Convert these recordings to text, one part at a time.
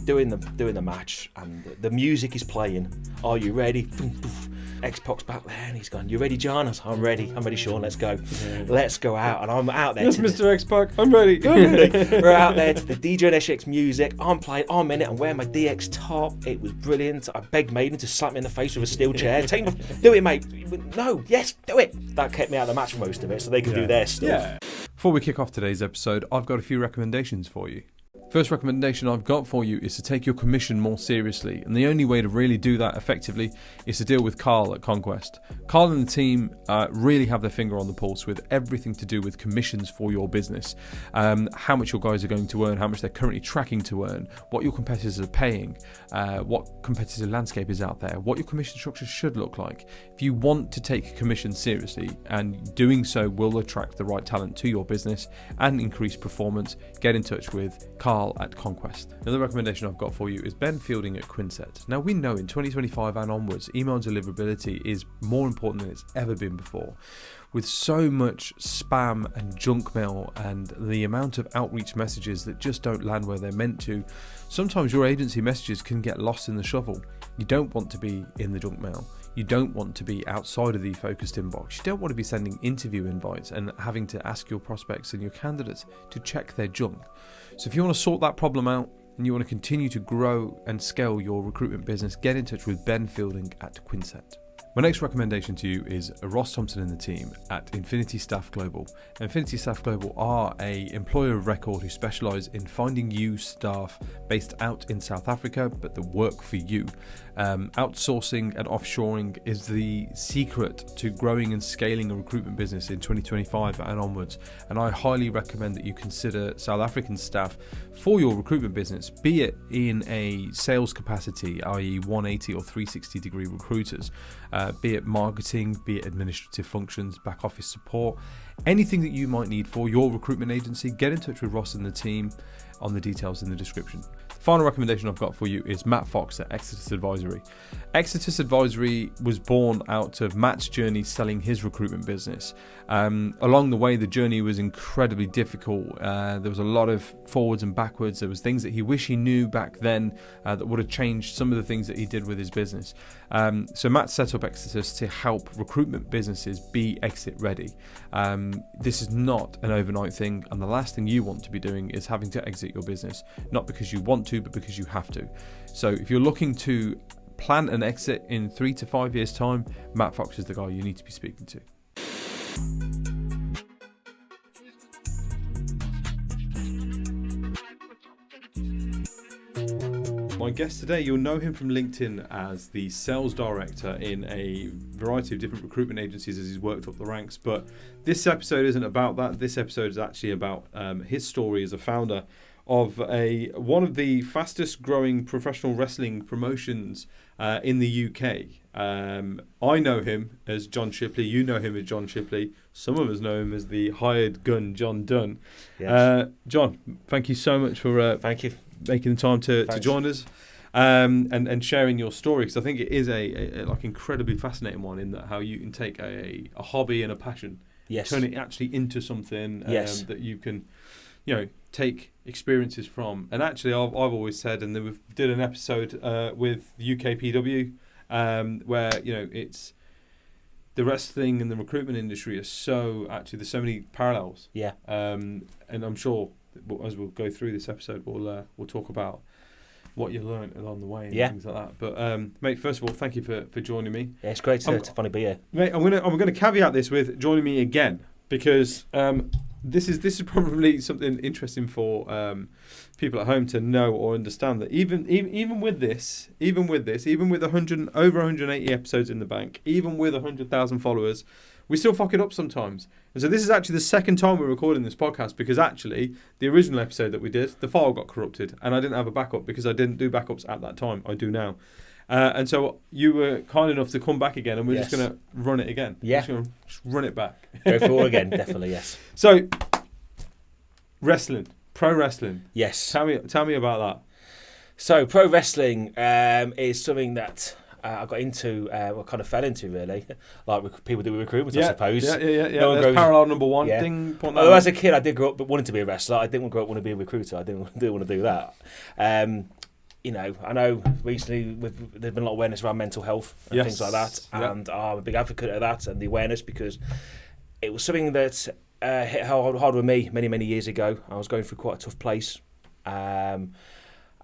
doing the match, and the music is playing. Are you ready? X-Pac's back there, and he's gone, you ready, John? I was like, I'm ready, Sean, let's go. Let's go out. And I'm out there. Yes, Mr. X-Pac, I'm ready. We're out there to the DJ and SX music. I'm playing, I'm in it, I'm wearing my DX top. It was brilliant. I begged Maiden to slap me in the face with a steel chair. Do it, mate. No, yes, do it. That kept me out of the match for most of it, so they could do their stuff. Yeah. Before we kick off today's episode, I've got a few recommendations for you. First recommendation I've got for you is to take your commission more seriously, and the only way to really do that effectively is to deal with Carl at Conquest. Carl and the team really have their finger on the pulse with everything to do with commissions for your business, how much your guys are going to earn, how much they're currently tracking to earn, what your competitors are paying, what competitive landscape is out there, what your commission structure should look like. If you want to take commission seriously, and doing so will attract the right talent to your business and increase performance, get in touch with Carl at Conquest. Another recommendation I've got for you is Ben Fielding at Quinset. Now, we know in 2025 and onwards, email deliverability is more important than it's ever been before. With so much spam and junk mail and the amount of outreach messages that just don't land where they're meant to, sometimes your agency messages can get lost in the shuffle. You don't want to be in the junk mail. You don't want to be outside of the focused inbox. You don't want to be sending interview invites and having to ask your prospects and your candidates to check their junk. So if you want to sort that problem out and you want to continue to grow and scale your recruitment business, get in touch with Ben Fielding at Quinset. My next recommendation to you is Ross Thompson and the team at Infinity Staff Global. Infinity Staff Global are an employer of record who specialise in finding you staff based out in South Africa, but that work for you. Outsourcing and offshoring is the secret to growing and scaling a recruitment business in 2025 and onwards. And I highly recommend that you consider South African staff for your recruitment business, be it in a sales capacity, i.e. 180 or 360 degree recruiters, be it marketing, be it administrative functions, back office support, anything that you might need for your recruitment agency. Get in touch with Ross and the team on the details in the description. The final recommendation I've got for you is Matt Fox at Exodus Advisory. Exodus Advisory was born out of Matt's journey selling his recruitment business. Along the way, the journey was incredibly difficult. There was a lot of forwards and backwards. There was things that he wished he knew back then that would have changed some of the things that he did with his business. So Matt set up Exodus to help recruitment businesses be exit ready. This is not an overnight thing, and the last thing you want to be doing is having to exit your business, not because you want to, but because you have to. So if you're looking to plan an exit in 3 to 5 years' time, Matt Fox is the guy you need to be speaking to. My guest today, you'll know him from LinkedIn as the sales director in a variety of different recruitment agencies as he's worked up the ranks. But this episode isn't about that. This episode is actually about his story as a founder of one of the fastest growing professional wrestling promotions in the UK. I know him as John Shipley. You know him as John Shipley. Some of us know him as the hired gun John Dunn. Yes. John, thank you so much for thank you making the time to join us and sharing your story, because I think it is a like incredibly fascinating one, in that how you can take a hobby and a passion, turn it actually into something that you can, take experiences from. And actually, I've always said, and then we did an episode with UKPW where it's the wrestling and the recruitment industry are there's so many parallels. Yeah. And I'm sure as we'll go through this episode, we'll talk about what you learned along the way and things like that. But mate, first of all, thank you for joining me. Yeah, it's great to finally be here. Mate, I'm gonna caveat this with joining me again, because this is probably something interesting for people at home to know or understand, that even with 180 episodes in the bank, even with 100,000 followers, we still fuck it up sometimes. And so this is actually the second time we're recording this podcast, because actually the original episode that we did, the file got corrupted and I didn't have a backup because I didn't do backups at that time. I do now. And so you were kind enough to come back again, and we're just going to run it again. Yeah. We're just going to run it back. Go forward again, definitely, yes. So, pro wrestling. Yes. Tell me about that. So, pro wrestling is something that I got into, kind of fell into, really, like people do with recruitment, I suppose. Yeah. That's parallel number one. Yeah. Ding, although as a kid, I did grow up wanting to be a wrestler. I didn't grow up wanting to be a recruiter. I didn't want to do that. I know recently there's been a lot of awareness around mental health and things like that, and I'm a big advocate of that and the awareness, because it was something that hit hard with me many years ago. I was going through quite a tough place, and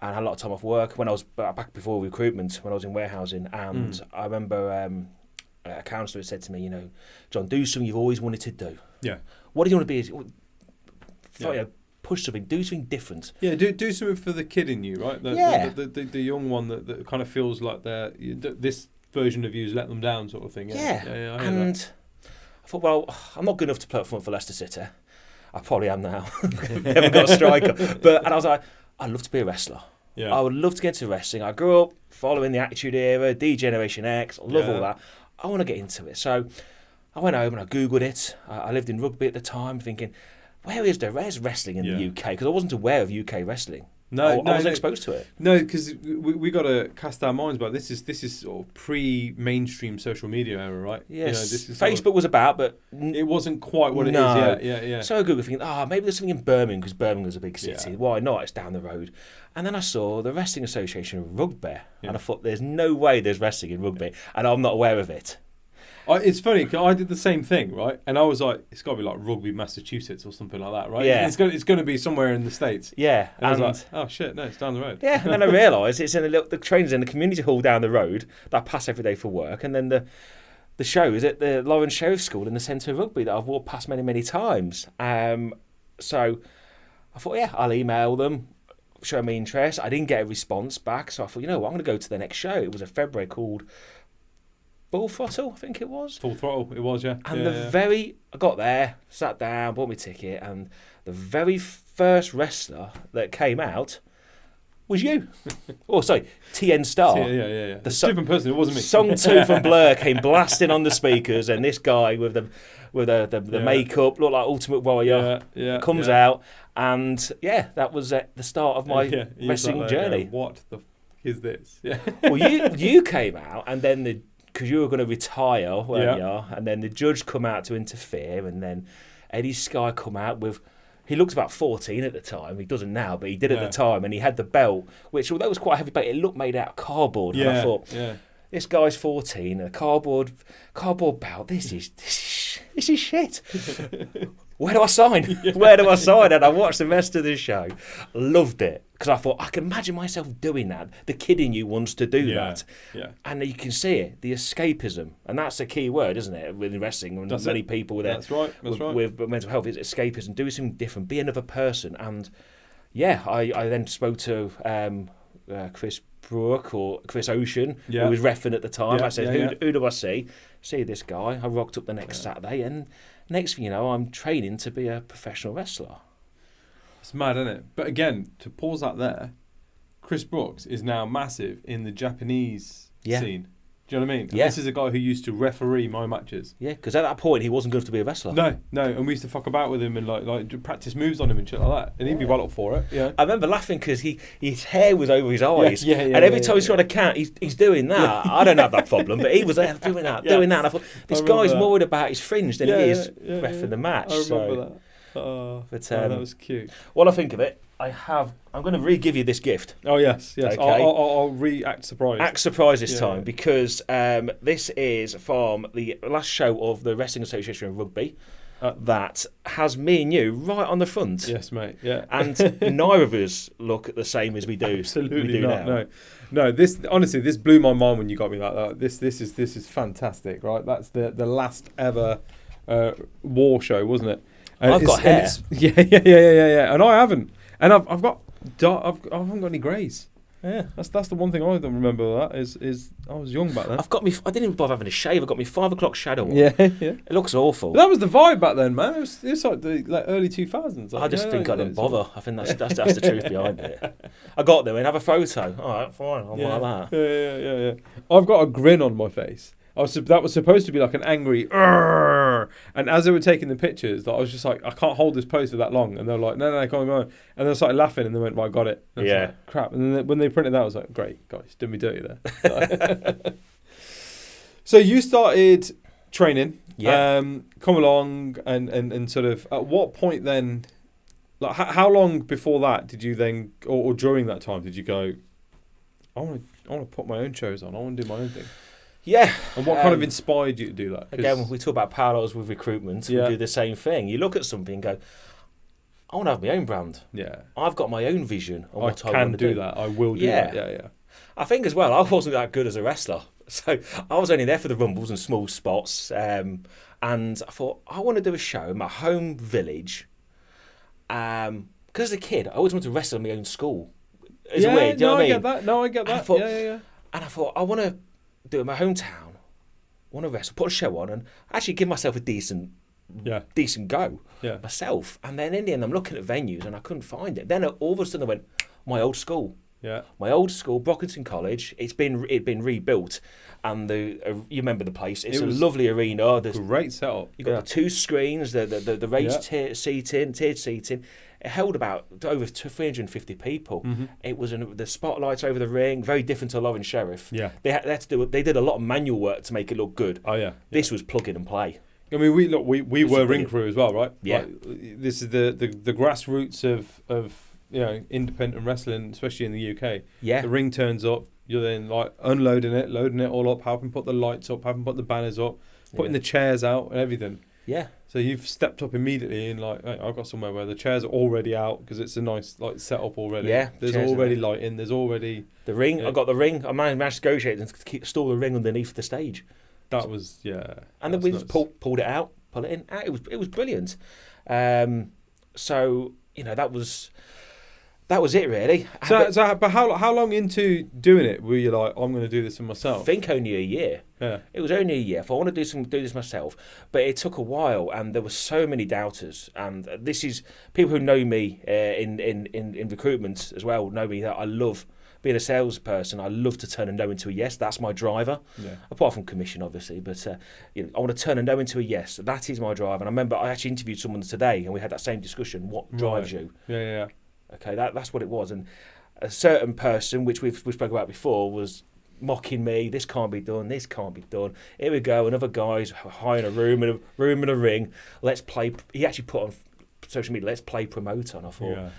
I had a lot of time off work when I was back before recruitment, when I was in warehousing, and I remember a counsellor had said to me, John, do something you've always wanted to do. Yeah. What do you want to be? Push something, do something different. Yeah, do something for the kid in you, right? The young one that kind of feels like this version of you's let them down, sort of thing. Yeah. And I thought, well, I'm not good enough to play up front for Leicester City. I probably am now. Haven't got a striker. And I was like, I'd love to be a wrestler. Yeah. I would love to get into wrestling. I grew up following the Attitude Era, D-Generation X. I love all that. I want to get into it. So I went home and I Googled it. I lived in rugby at the time, thinking, where's wrestling in the UK? Because I wasn't aware of UK wrestling. I wasn't exposed to it. No, because we got to cast our minds about this is sort of pre-mainstream social media era, right? Yes, Facebook was about, but it wasn't quite what it is. Yeah. So I Googled thinking, maybe there's something in Birmingham, because Birmingham's a big city. Yeah. Why not? It's down the road. And then I saw the Wrestling Association of Rugby, and I thought, there's no way there's wrestling in rugby, and I'm not aware of it. It's funny, because I did the same thing, right? And I was like, it's got to be like Rugby, Massachusetts or something like that, right? Yeah. It's going to be somewhere in the States. Yeah. And I was like, oh shit, no, it's down the road. Yeah, and then I realised it's in the train's in the community hall down the road that I pass every day for work, and then the show is at the Lawrence Sheriff School in the centre of Rugby that I've walked past many times. So I thought, I'll email them, show me interest. I didn't get a response back, so I thought, what, I'm going to go to the next show. It was in February, called Full Throttle, I think it was. Full Throttle, it was, yeah. And I got there, sat down, bought my ticket, and the very first wrestler that came out was you. TN Star. Yeah. The different person, it wasn't me. Song 2 from Blur came blasting on the speakers, and this guy with the makeup, looked like Ultimate Warrior, comes out, and that was the start of my wrestling journey. What the is this? Yeah. Well, you came out, and then because you were going to retire, weren't you? And then the judge come out to interfere, and then Eddie Skye come out with. He looked about 14 at the time. He doesn't now, but he did at the time, and he had the belt, which although it was quite heavy, but it looked made out of cardboard. And I thought, this guy's 14, a cardboard belt. This is shit. Where do I sign? Where do I sign? And I watched the rest of the show. Loved it. Because I thought, I can imagine myself doing that. The kid in you wants to do that. Yeah. And you can see it, the escapism. And that's a key word, isn't it, with wrestling? And many people with mental health is escapism. Do something different. Be another person. And I then spoke to Chris Brook or Chris Ocean, who was reffing at the time. I said, who do I see? See this guy. I rocked up the next Saturday, and next thing you know, I'm training to be a professional wrestler. It's mad, isn't it? But again, to pause that there, Chris Brooks is now massive in the Japanese scene. Do you know what I mean? Yeah. This is a guy who used to referee my matches. Yeah, because at that point he wasn't good to be a wrestler. No, and we used to fuck about with him and like practice moves on him and shit like that, and he'd be well up for it. Yeah, I remember laughing because his hair was over his eyes, and every time he's trying to count, he's doing that. I don't have that problem, but he was there doing that. And I thought, this guy's more worried about his fringe than he is reffing the match. I remember that. That was cute. What I think of it, I'm going to re-give you this gift. Oh yes. Okay. I'll re-act surprised. Act surprised this time, because this is from the last show of the Wrestling Association of Rugby that has me and you right on the front. Yes, mate. Yeah. And neither of us look the same as we do. Absolutely not. Now. No. This honestly, this blew my mind when you got me like that. This is fantastic, right? That's the last ever war show, wasn't it? I've got hair. Yeah. And I haven't. And I haven't got any greys. Yeah, that's the one thing I don't remember. That is I was young back then. I didn't even bother having a shave. I got me 5 o'clock shadow on. Yeah. It looks awful. But that was the vibe back then, man. It was like the early 2000s. I just think I didn't bother. I think that's the truth behind it. I got there and have a photo. All right, fine. I'm like that. Yeah. I've got a grin on my face. That was supposed to be like an angry, and as they were taking the pictures, I was just like, I can't hold this pose for that long, and they're like, no, come on, and they started laughing, and they went, right, got it. And I was like, crap, and then when they printed that, I was like, great, guys, did me dirty there. So you started training, come along, and sort of at what point then, like how long before that did you then, or during that time, did you go, I want to put my own shows on. I want to do my own thing. Yeah. And what kind of inspired you to do that? Again, when we talk about parallels with recruitment, we do the same thing. You look at something and go, I want to have my own brand. Yeah. I've got my own vision on what I can want to do that. I will do that. Yeah. I think as well, I wasn't that good as a wrestler. So I was only there for the rumbles and small spots. And I thought, I want to do a show in my home village. Because as a kid, I always wanted to wrestle in my own school. It's weird, you know what I mean? Get that. No, I get that. And I thought, I want to do it in my hometown. I want to wrestle, put a show on, and actually give myself a decent go myself. And then in the end, I'm looking at venues and I couldn't find it. Then all of a sudden I went, my old school. Yeah. My old school, Brockington College. It'd been rebuilt, and you remember the place. It's a lovely arena. There's great setup. You got the two screens, the raised tiered seating. It held about over 350 people. Mm-hmm. It was the spotlights over the ring, very different to Lauren Sheriff. Yeah, they did a lot of manual work to make it look good. Oh yeah. This was plug in and play. I mean, we were ring crew as well, right? Yeah. Like, this is the grassroots of independent wrestling, especially in the UK. Yeah. The ring turns up. You're then like unloading it, loading it all up, helping put the lights up, helping put the banners up, putting the chairs out and everything. Yeah. So you've stepped up immediately and like, hey, I've got somewhere where the chairs are already out because it's a nice like setup already. Yeah. There's already lighting. There's already the ring. Yeah. I got the ring. I managed to negotiate and store the ring underneath the stage. That was And then we just pulled it out, pulled it in. It was brilliant. So that was it really. But how long into doing it were you like, I'm going to do this for myself? I think only a year. Yeah. It was only a year. If I want to do this myself, but it took a while, and there were so many doubters. And this is people who know me in recruitment as well know me that I love being a salesperson. I love to turn a no into a yes. That's my driver. Yeah. Apart from commission, obviously, but I want to turn a no into a yes. That is my driver. And I remember I actually interviewed someone today, and we had that same discussion. What drives you? Yeah. Okay, that's what it was. And a certain person, which we spoke about before, was mocking me. This can't be done. This can't be done. Here we go. Another guy's high in a room in a ring. Let's play. He actually put on social media. Let's play promoter. And I thought,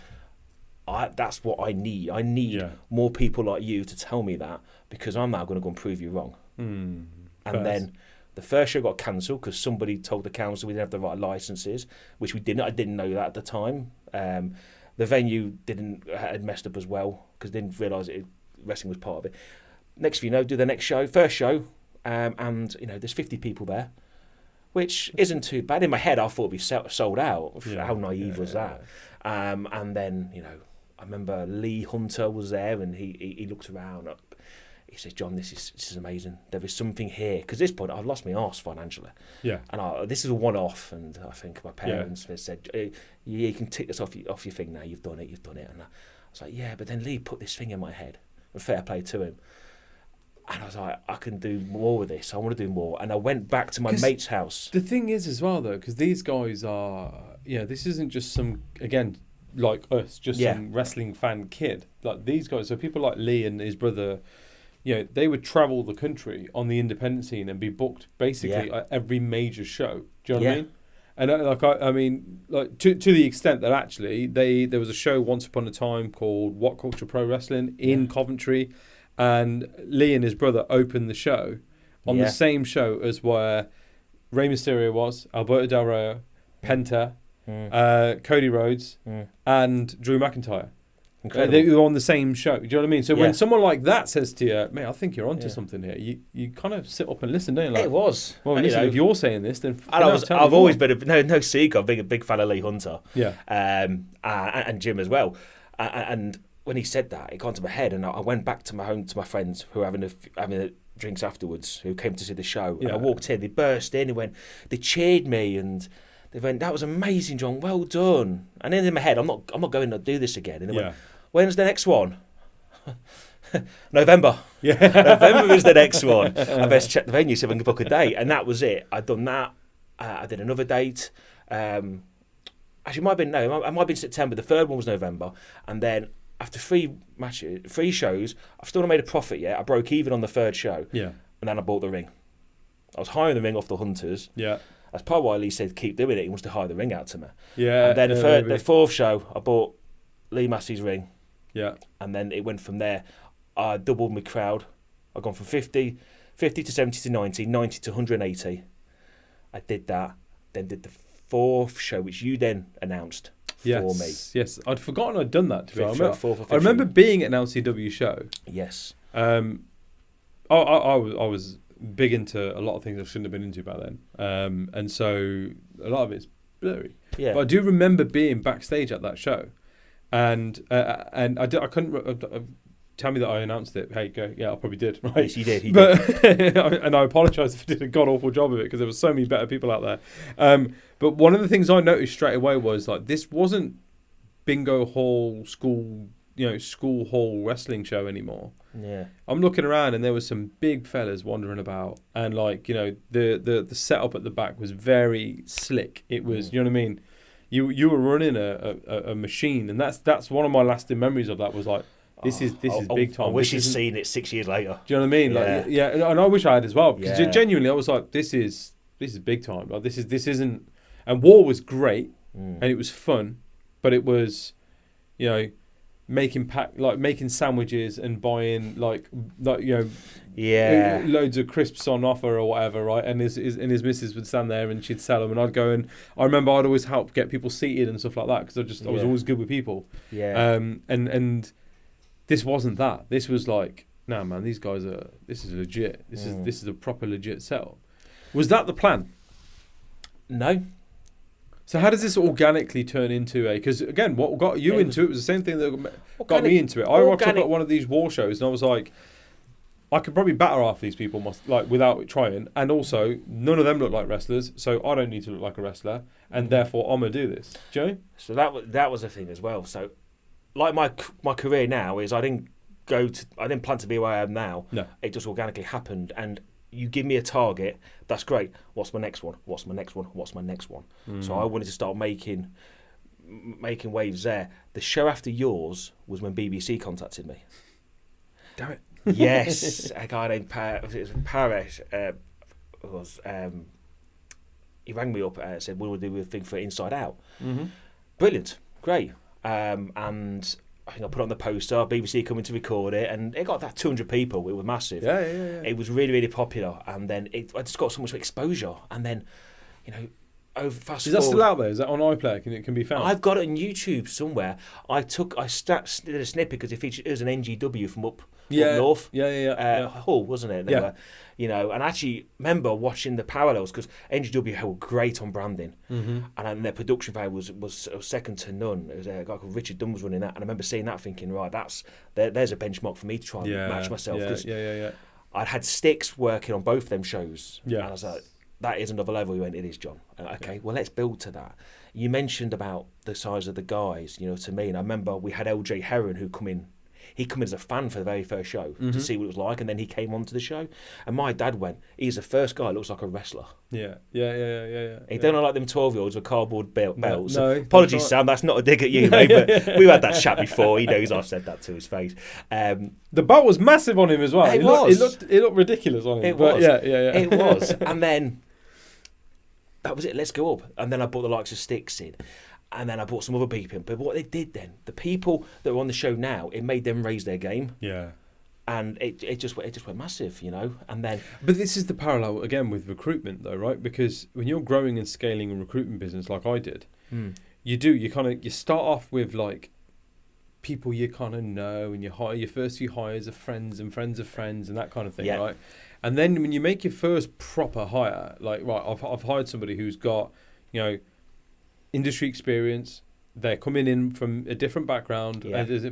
that's what I need. I need more people like you to tell me that, because I'm now going to go and prove you wrong. And then the first show got cancelled because somebody told the council we didn't have the right licenses, which we didn't. I didn't know that at the time. The venue had messed up as well because they didn't realise wrestling was part of it. Next thing you know, do the next show, first show, and there's 50 people there, which isn't too bad. In my head, I thought it'd be sold out. How naive was that? And then I remember Lee Hunter was there, and he looked around. He says, "John, this is amazing. There is something here." Because at this point, I've lost my arse financially. Yeah. And this is a one-off, and I think my parents said, "You can tick this off your thing now. You've done it. And I was like, "Yeah," but then Lee put this thing in my head, and fair play to him. And I was like, "I can do more with this. I want to do more." And I went back to my mate's house. The thing is, as well, though, because these guys are, this isn't just some like us, just some wrestling fan kid. Like these guys, so people like Lee and his brother. They would travel the country on the independent scene and be booked basically at every major show. Do you know what I mean? And I mean, to the extent that actually there was a show once upon a time called What Culture Pro Wrestling in Coventry, and Lee and his brother opened the show on the same show as where Rey Mysterio was, Alberto Del Rio, Penta, Cody Rhodes, and Drew McIntyre. They were on the same show. Do you know what I mean? So when someone like that says to you, "Mate, I think you're onto something here," you kind of sit up and listen, don't you? Like, it was. Well, listen, if you're saying this, then I've always been no secret. I've been a big fan of Lee Hunter. Yeah. And Jim as well. And when he said that, it got into my head, and I went back to my home to my friends who were having drinks afterwards, who came to see the show. And I walked in, they burst in, they cheered me, and they went, "That was amazing, John. Well done." And then in my head, I'm not going to do this again. And they went, "When's the next one?" November. Yeah. November is the next one. I best check the venue so I can book a date. And that was it. I'd done that. I did another date. Actually, it might have been September. The third one was November. And then after 3 shows, I've still not made a profit yet. I broke even on the third show. Yeah. And then I bought the ring. I was hiring the ring off the Hunters. Yeah. That's part of why Lee said keep doing it. He wants to hire the ring out to me. Yeah. And then the fourth show, I bought Lee Massey's ring. Yeah. And then it went from there. I doubled my crowd. I've gone from 50 to 70 to 90, 90 to 180. I did that, then did the fourth show, which you then announced for me. Yes, I'd forgotten I'd done that. Fourth I remember being at an LCW show. Yes. I was big into a lot of things I shouldn't have been into back then, and so a lot of it's blurry. Yeah. But I do remember being backstage at that show, and I couldn't. Tell me that I announced it. Hey, go. Yeah, I probably did. Right? Yes, you did. Did. And I apologise if I did a god awful job of it because there were so many better people out there. But one of the things I noticed straight away was like this wasn't bingo hall school hall wrestling show anymore. Yeah. I'm looking around and there was some big fellas wandering about, and like the setup at the back was very slick. It was you know what I mean. You were running a machine, and that's one of my lasting memories of that was like. This is big time. I wish you'd seen it 6 years later. Do you know what I mean? Yeah. Like, yeah, and I wish I had as well. Because genuinely, I was like, this is big time. Like, this isn't. And War was great, and it was fun, but it was, making sandwiches and buying loads of crisps on offer or whatever, right? And his missus would stand there and she'd sell them, and I'd go and I remember I'd always help get people seated and stuff like that because I was always good with people. Yeah. And this wasn't that. This was like, nah, man, these guys are. This is legit. This is a proper legit setup. Was that the plan? No. So how does this organically turn into a? Because again, what got you into it was the same thing that got me into it. I rocked up at one of these war shows, and I was like, I could probably batter half these people, without trying. And also, none of them look like wrestlers, so I don't need to look like a wrestler, and therefore I'm gonna do this. Do you know? So that was a thing as well. So. Like my career now is I didn't plan to be where I am now. No. It just organically happened. And you give me a target, that's great. What's my next one? What's my next one? What's my next one? So I wanted to start making waves there. The show after yours was when BBC contacted me. Damn it. Yes, a guy named Paresh he rang me up and said, "We'll do a thing for Inside Out." Mm-hmm. Brilliant, great. And I think I put it on the poster, BBC coming to record it, and it got that 200 people. It was massive. Yeah. It was really, really popular, and then I just got so much exposure. And then, fast Is forward. that still out there? Is that on iPlayer? It can be found? I've got it on YouTube somewhere. I did a snippet because it featured as an NGW from up north. Hull, wasn't it? They were, and I actually remember watching the parallels because NGW were great on branding, and their production value was second to none. It was a guy called Richard Dunn was running that, and I remember seeing that thinking, right, there's a benchmark for me to try and match myself. I'd had Sticks working on both of them shows, and I was like, that is another level. He went, it is, John. Okay, well, let's build to that. You mentioned about the size of the guys, to me, and I remember we had LJ Heron who come in. He come in as a fan for the very first show to see what it was like, and then he came onto the show. And my dad went, he's the first guy who looks like a wrestler. Yeah. He don't look like them 12-year-olds with cardboard belts. No, apologies, right. Sam, that's not a dig at you, mate, but we've had that chat before. He knows I've said that to his face. The belt was massive on him as well. It was. It looked ridiculous on him. It was. Yeah. It was. And then that was it. Let's go up. And then I brought the likes of Sticks in. And then I brought some other people in. But what they did then, the people that are on the show now, it made them raise their game. Yeah. And it just went massive, And then, but this is the parallel again with recruitment, though, right? Because when you're growing and scaling a recruitment business like I did, you start off with like people you kind of know, and you hire your first few hires of friends and friends of friends and that kind of thing, right? And then when you make your first proper hire, like right, I've hired somebody who's got industry experience. They're coming in from a different background,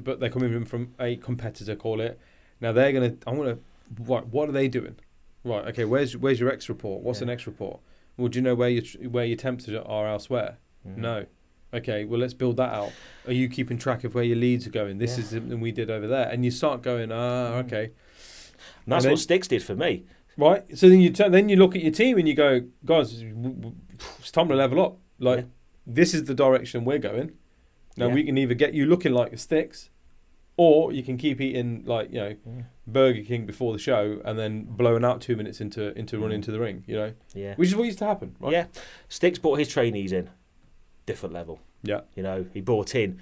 but they're coming in from a competitor, call it. Now what are they doing? Right, okay, where's your X report? What's an X report? Well, do you know where your temps are elsewhere? No. Okay, well, let's build that out. Are you keeping track of where your leads are going? This is something we did over there. And you start going, okay. And that's what Sticks did for me. Right, so then you look at your team and you go, guys, it's time to level up. Like, this is the direction we're going. Now, we can either get you looking like a Sticks, or you can keep eating Burger King before the show and then blowing out 2 minutes into running to the ring, which is what used to happen, right? Yeah, Sticks brought his trainees in, different level. Yeah, he brought in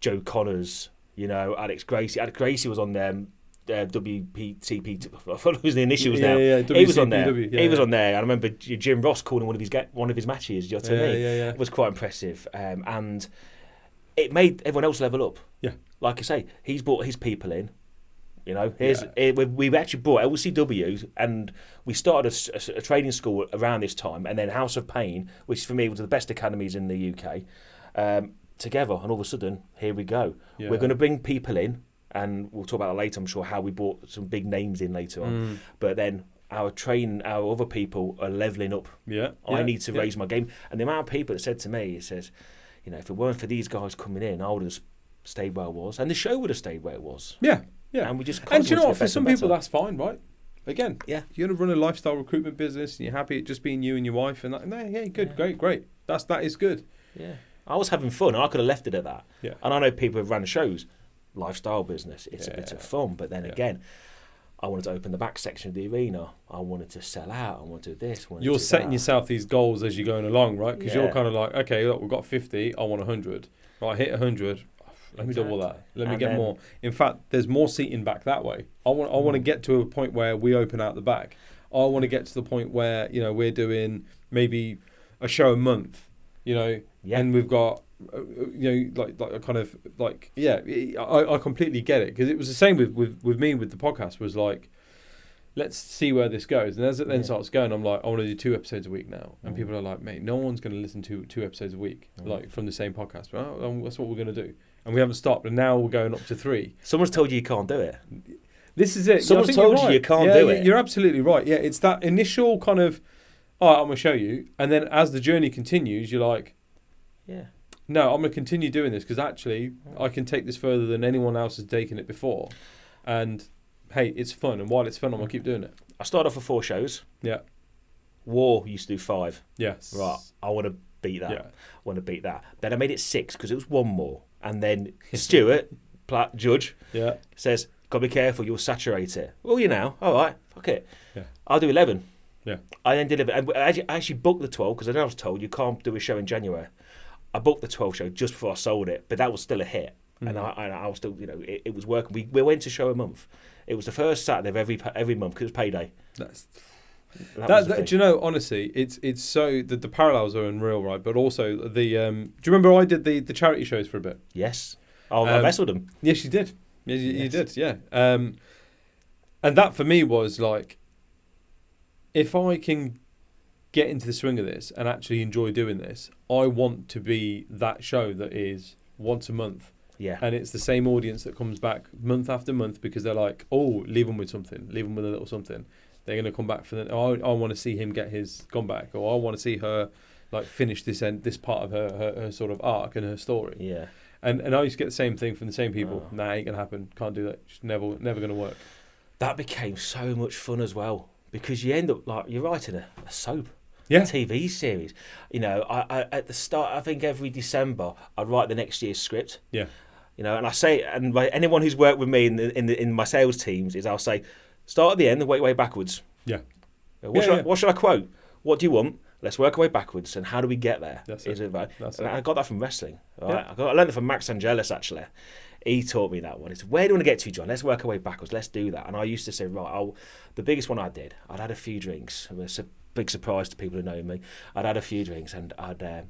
Joe Connors, Alex Gracie. Alex Gracie was on them WPTP. I thought it was the initials now. Yeah, he was on there. WCPW, He was on there. I remember Jim Ross calling one of his matches. You know what I mean? Yeah. It was quite impressive, and it made everyone else level up. Yeah. Like I say, he's brought his people in. You know, we've actually brought LCW, and we started a training school around this time, and then House of Pain, which for me was the best academies in the UK, together. And all of a sudden, here we go. Yeah. We're going to bring people in, and we'll talk about that later. I'm sure how we brought some big names in later on. But then our other people are leveling up. Yeah. I need to raise my game, and the amount of people that said to me, it says, you know, if it weren't for these guys coming in, I would have stayed where I was, and the show would have stayed where it was. Yeah. Yeah. And we just And do you know what? For get some better. people, that's fine, right? Again, Yeah. you're going to run a lifestyle recruitment business, and you're happy it just being you and your wife, and good, great. That is good. Yeah, I was having fun, and I could have left it at that. Yeah. And I know people have run shows, lifestyle business. It's a bit of fun, but then again, I wanted to open the back section of the arena. I wanted to sell out. I wanted to do this. You're setting yourself these goals as you're going along, right? Because you're kind of like, okay, look, we've got 50. I want 100. Right, I hit 100. Let me double that. Let me get more. In fact, there's more seating back that way. I want to get to a point where we open out the back. I want to get to the point where, you know, we're doing maybe a show a month, you know, and we've got, you know, like a kind of like, I completely get it, because it was the same with me with the podcast. Was like, let's see where this goes. And as it then starts going, I'm like, I want to do 2 episodes a week now. And people are like, mate, no one's going to listen to 2 episodes a week, like from the same podcast. Well, that's what we're going to do. And we haven't stopped, and now we're going up to 3. Someone's told you can't do it. This is it. Someone's told you can't do it. You're absolutely right. Yeah, it's that initial kind of, all right, I'm going to show you. And then as the journey continues, you're like, no, I'm going to continue doing this, because actually I can take this further than anyone else has taken it before. And, hey, it's fun. And while it's fun, I'm going to keep doing it. I started off with 4 shows. Yeah. War used to do 5. Yes. Right. I want to beat that. Yeah. I want to beat that. Then I made it 6 because it was 1 more. And then Stuart, judge, says, got to be careful, you'll saturate it. Well, you know, all right, fuck it. Yeah. I'll do 11. Yeah. I then did 11. And I actually booked the 12 because I was told you can't do a show in January. I booked the 12 show just before I sold it, but that was still a hit. And I was still, you know, it was working. We went to show a month. It was the first Saturday of every month because it was payday. Do you know, honestly, it's so the parallels are unreal, right? But also the do you remember I did the charity shows for a bit? Yes. I wrestled them. Yes, you did. You did, yeah. And that for me was like, if I can get into the swing of this and actually enjoy doing this, I want to be that show that is once a month. Yeah. And it's the same audience that comes back month after month, because they're like, oh, leave them with something, leave them with a little something. They're going to come back for the. Oh, I want to see him get his gone back, or I want to see her like finish this part of her sort of arc and her story. Yeah. And I used to get the same thing from the same people. Nah, ain't gonna happen. Can't do that. It's never gonna work. That became so much fun as well, because you end up like you're writing a soap. Yeah. A TV series. You know, I at the start, I think every December I'd write the next year's script. Yeah. You know, and I say, and anyone who's worked with me in my sales teams is I'll say, start at the end and work your way backwards. Yeah. What should I quote? What do you want? Let's work our way backwards. And how do we get there? That's it. That's and it. I got that from wrestling. Right? Yeah. I learned it from Max Angelis, actually. He taught me that one. He said, where do you want to get to, John? Let's work our way backwards. Let's do that. And I used to say, right, the biggest one I'd had a few drinks. It was a big surprise to people who know me. I'd had a few drinks, and I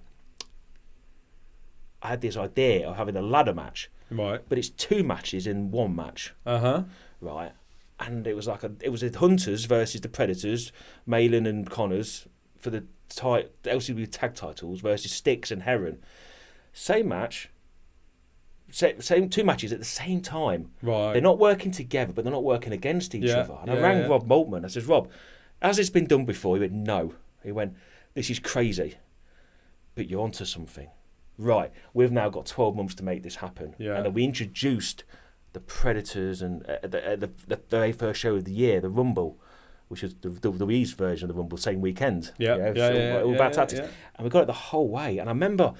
had this idea of having a ladder match. Right. But it's 2 matches in 1 match. Right. And it was the Hunters versus the Predators, Malin and Connors, for the LCW tag titles versus Styx and Heron. Same match. Same 2 matches at the same time. Right. They're not working together, but they're not working against each other. And I rang Rob Maltman. I said, Rob, has this been done before? He went, no. He went, this is crazy, but you're onto something. Right, we've now got 12 months to make this happen. Yeah. And then we introduced the Predators and the very first show of the year, the Rumble, which was the WWE's version of the Rumble, same weekend. All about tactics. Yeah. And we got it the whole way. And I remember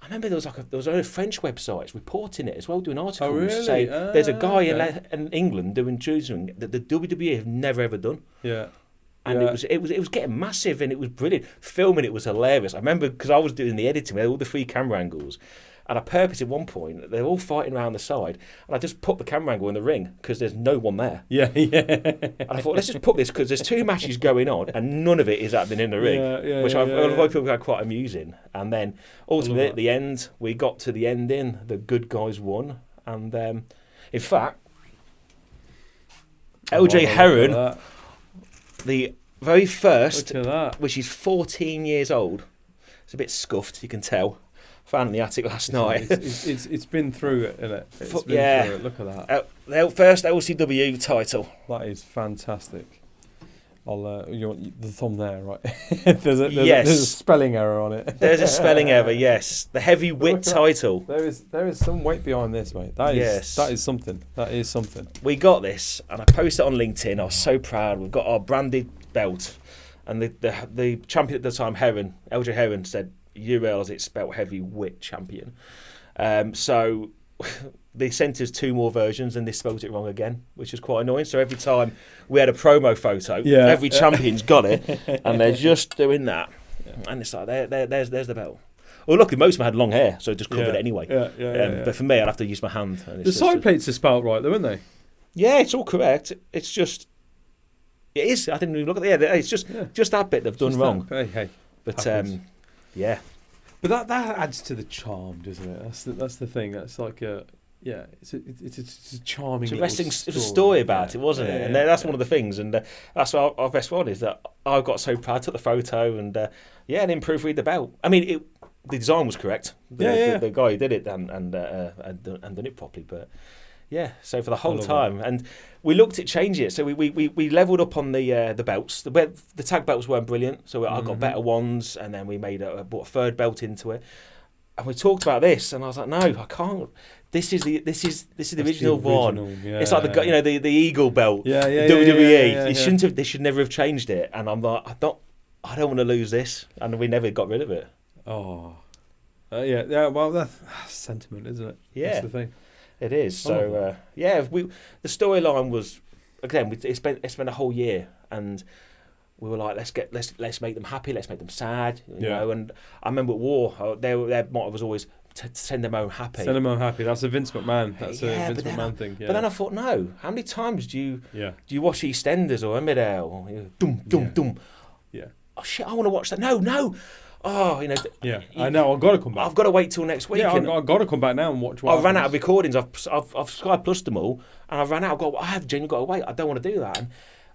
there was a French websites reporting it as well, doing articles. Oh, really? Say there's a guy in England doing something that the WWE have never ever done. Yeah. And it was getting massive, and it was brilliant. Filming it was hilarious. I remember because I was doing the editing with all the 3 camera angles, And I purposed at one point, they're all fighting around the side, and I just put the camera angle in the ring because there's no one there. Yeah. And I thought, let's just put this because there's 2 matches going on, and none of it is happening in the ring, which I people found quite amusing. And then ultimately at the end, we got to the ending. The good guys won, and in fact, LJ Heron, the very first, which is 14 years old. It's a bit scuffed, you can tell. Found in the attic last night. It's been through it, isn't it? It's been through it. Look at that. The first LCW title. That is fantastic. You want the thumb there, right? Yes. There's a spelling error on it. There's a spelling error, yes. The heavyweight title. There is some weight behind this, mate. That is something. That is something. We got this, and I posted it on LinkedIn. I was so proud. We've got our branded belt, and the champion at the time, LJ Heron, said, "You realise it's spelt heavyweight champion." So they sent us 2 more versions, and they spelled it wrong again, which was quite annoying. So every time we had a promo photo, every champion's got it, and they're just doing that. Yeah. And it's like, there's the belt. Well, luckily, most of them had long hair, so it just covered it anyway. But for me, I'd have to use my hand. And the side plates are spelt right, though, aren't they? Yeah, it's all correct. It's just... It is. I didn't even look at it. Yeah, it's just that bit they've done wrong. Hey. But, yeah. But that adds to the charm, doesn't it? That's the thing. That's like it's a charming. It's a story about it, wasn't it? And that's one of the things, and that's our best one is that I got so proud. Took the photo and and proofread the belt. I mean, the design was correct. The guy who did it and done it properly, but. Yeah, so for the whole time, and we looked at changing it. So we leveled up on the belts. The tag belts weren't brilliant, so I got better ones, and then we bought a 3rd belt into it. And we talked about this, and I was like, no, I can't. This is the original one. Yeah. It's like the Eagle belt. WWE. They should never have changed it. And I'm like, I don't want to lose this, and we never got rid of it. Oh, yeah. Well, that's sentiment, isn't it? Yeah, that's the thing. It is. So the storyline was, again, it spent a whole year, and we were like, let's make them happy, let's make them sad, you know. And I remember at War, their motto was always to send them home happy. Send them home happy. That's a Vince McMahon. That's a Vince McMahon thing. Yeah. But then I thought, no. How many times do you watch EastEnders or Emmerdale? Or, dum dum dum. Yeah. Oh shit! I want to watch that. No. Oh, I know. I've got to come back. I've got to wait till next week. Yeah, I've got to come back now and watch. I ran out of recordings. I've Sky Plused them all, and I ran out. I have genuinely got to wait. I don't want to do that. And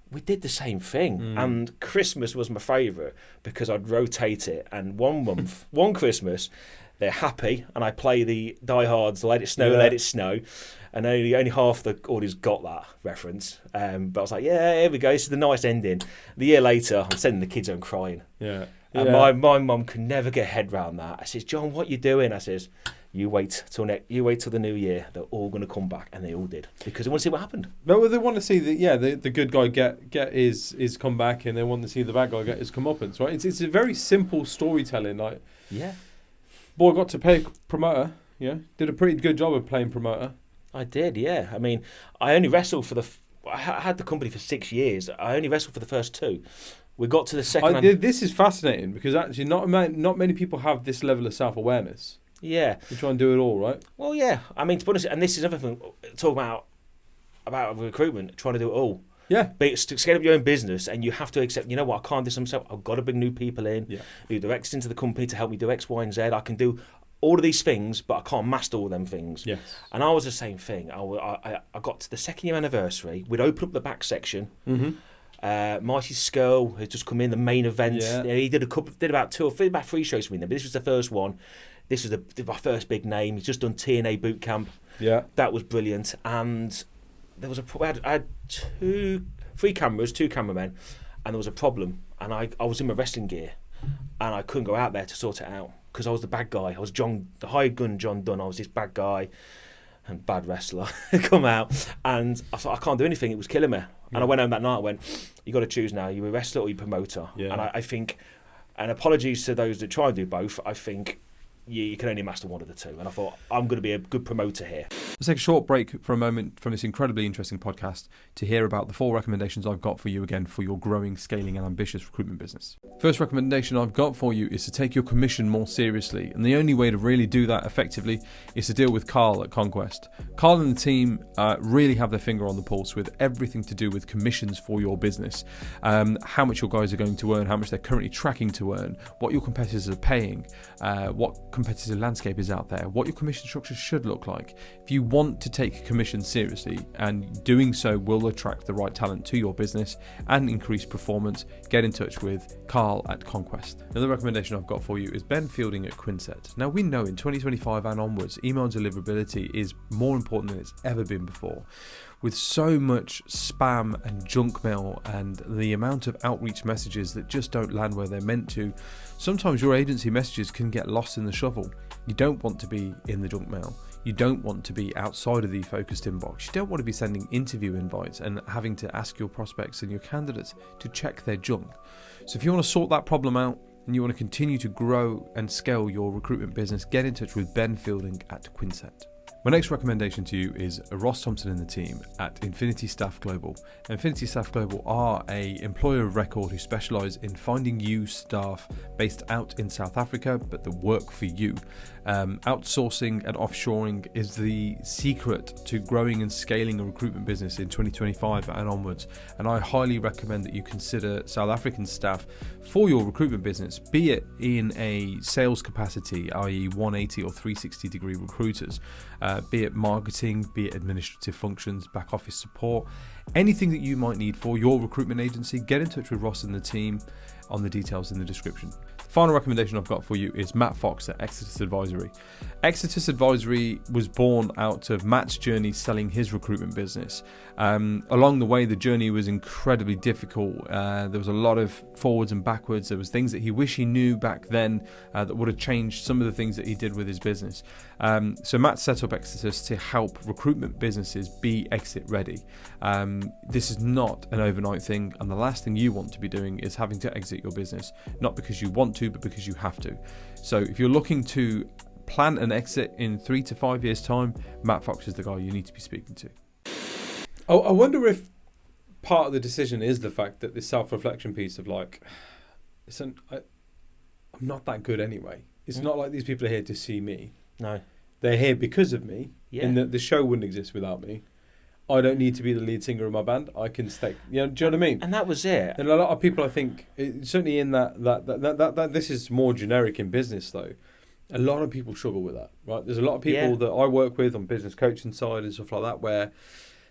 we did the same thing. And Christmas was my favourite because I'd rotate it. And one Christmas, they're happy, and I play the Die Hard's "Let It Snow, Let It Snow," and only half the audience got that reference. But I was like, yeah, here we go. This is the nice ending. The year later, I'm sending the kids home crying. Yeah. And my mum could never get her head round that. I says, John, what you doing? I says, you wait till the new year. They're all going to come back, and they all did because they want to see what happened. No, they want to see the good guy get his comeback, and they want to see the bad guy get his comeuppance. Right? It's a very simple storytelling. Like boy got to play promoter. Yeah, did a pretty good job of playing promoter. I did. Yeah, I mean, I only wrestled for I had the company for 6 years. I only wrestled for the first 2. We got to the second. This is fascinating because actually not many people have this level of self-awareness. Yeah. You try and do it all, right? Well, yeah. I mean, to be honest, and this is another thing, talking about recruitment, trying to do it all. Yeah. But scale up your own business, and you have to accept, you know what, I can't do this myself. I've got to bring new people in, new directors into the company to help me do X, Y, and Z. I can do all of these things, but I can't master all them things. Yes. And I was the same thing. I got to the 2nd year anniversary. We'd open up the back section. Mm-hmm. Marty Skirl had just come in the main event. Yeah. He did about 3 shows for me, but this was the first one. This was my first big name. He's just done TNA boot camp. Yeah, that was brilliant. And there was I had 3 cameras, 2 cameramen, and there was a problem. And I was in my wrestling gear, and I couldn't go out there to sort it out because I was the bad guy. I was the hired gun John Dunn. I was this bad guy and bad wrestler. Come out, and I thought I can't do anything. It was killing me. And I went home that night. I went, you got to choose now. You're a wrestler or you're a promoter. Yeah. And I think, and apologies to those that try and do both. I think you can only master one of the two. And I thought, I'm going to be a good promoter here. Let's take a short break for a moment from this incredibly interesting podcast to hear about the 4 recommendations I've got for you again for your growing, scaling and ambitious recruitment business. First recommendation I've got for you is to take your commission more seriously. And the only way to really do that effectively is to deal with Carl at Conquest. Carl and the team really have their finger on the pulse with everything to do with commissions for your business. How much your guys are going to earn, how much they're currently tracking to earn, what your competitors are paying, what competitive landscape is out there, what your commission structure should look like. If you want to take commission seriously, and doing so will attract the right talent to your business and increase performance, get in touch with Carl at Conquest. Another recommendation I've got for you is Ben Fielding at Quinset. Now we know in 2025 and onwards, email deliverability is more important than it's ever been before. With so much spam and junk mail and the amount of outreach messages that just don't land where they're meant to, sometimes your agency messages can get lost in the shuffle. You don't want to be in the junk mail. You don't want to be outside of the focused inbox. You don't want to be sending interview invites and having to ask your prospects and your candidates to check their junk. So if you want to sort that problem out and you want to continue to grow and scale your recruitment business, get in touch with Ben Fielding at Quinset. My next recommendation to you is Ross Thompson and the team at Infinity Staff Global. Infinity Staff Global are an employer of record who specialise in finding you staff based out in South Africa, but that work for you. Outsourcing and offshoring is the secret to growing and scaling a recruitment business in 2025 and onwards. And I highly recommend that you consider South African staff for your recruitment business, be it in a sales capacity, i.e. 180 or 360 degree recruiters, be it marketing, be it administrative functions, back office support, anything that you might need for your recruitment agency, get in touch with Ross and the team on the details in the description. The final recommendation I've got for you is Matt Fox at Exodus Advisory. Exodus Advisory was born out of Matt's journey selling his recruitment business. Along the way, the journey was incredibly difficult. There was a lot of forwards and backwards. There was things that he wished he knew back then that would have changed some of the things that he did with his business. So Matt set up Exodus to help recruitment businesses be exit ready. This is not an overnight thing, and the last thing you want to be doing is having to exit your business, not because you want to, but because you have to. So if you're looking to plan an exit in 3 to 5 years' time, Matt Fox is the guy you need to be speaking to. Oh, I wonder if part of the decision is the fact that this self-reflection piece of like, listen, I'm not that good anyway. It's not like these people are here to see me. No. They're here because of me, Yeah. and the show wouldn't exist without me. I don't need to be the lead singer of my band. I can stay. You know, do you know what I mean? And that was it. And a lot of people, I think, certainly in that this is more generic in business though. A lot of people struggle with that, right? There's a lot of people that I work with on business coaching side and stuff like that where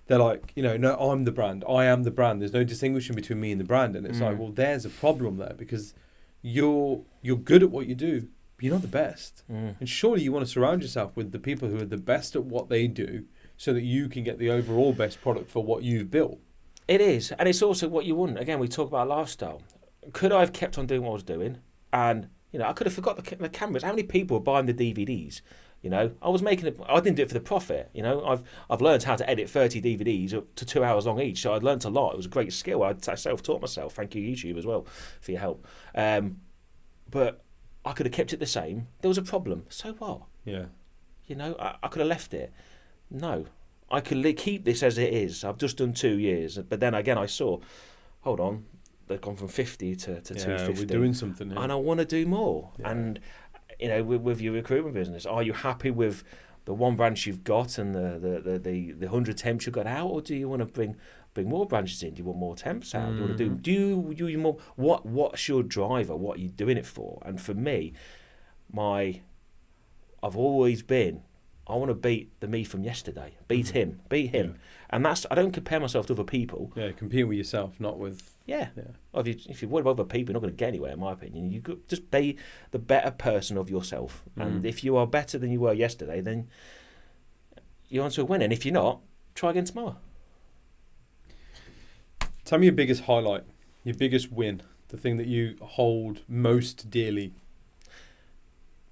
they're like, you know, no, I'm the brand. I am the brand. There's no distinguishing between me and the brand. And it's like, well, there's a problem there because you're good at what you do, but you're not the best. And surely you want to surround yourself with the people who are the best at what they do, so that you can get the overall best product for what you've built. It is, and it's also what you want. Again, we talk about lifestyle. Could I have kept on doing what I was doing? And, you know, I could have forgot the cameras. How many people were buying the DVDs? You know, I didn't do it for the profit. You know, I've learned how to edit 30 DVDs up to 2 hours long each, so I'd learned a lot. It was a great skill. I self-taught myself. Thank you, YouTube, as well, for your help. But I could have kept it the same. There was a problem. So what? Yeah. You know, I could have left it. No, I could keep this as it is. I've just done 2 years, but then again I saw, hold on, they've gone from 50 to 250. We're doing something here. And I want to do more. Yeah. And, you know, with your recruitment business, are you happy with the one branch you've got and the 100 temps you got out, or do you want to bring more branches in? Do you want more temps out? Do you more? What's your driver? What are you doing it for? And for me, I've always been, I want to beat the me from yesterday. Beat him. Yeah. And that's, I don't compare myself to other people. Yeah, compete with yourself, not with... Yeah. Well, if you're worried about other people, you're not going to get anywhere, in my opinion. You could just be the better person of yourself. And if you are better than you were yesterday, then you're on to a win. And if you're not, try again tomorrow. Tell me your biggest highlight, your biggest win, the thing that you hold most dearly.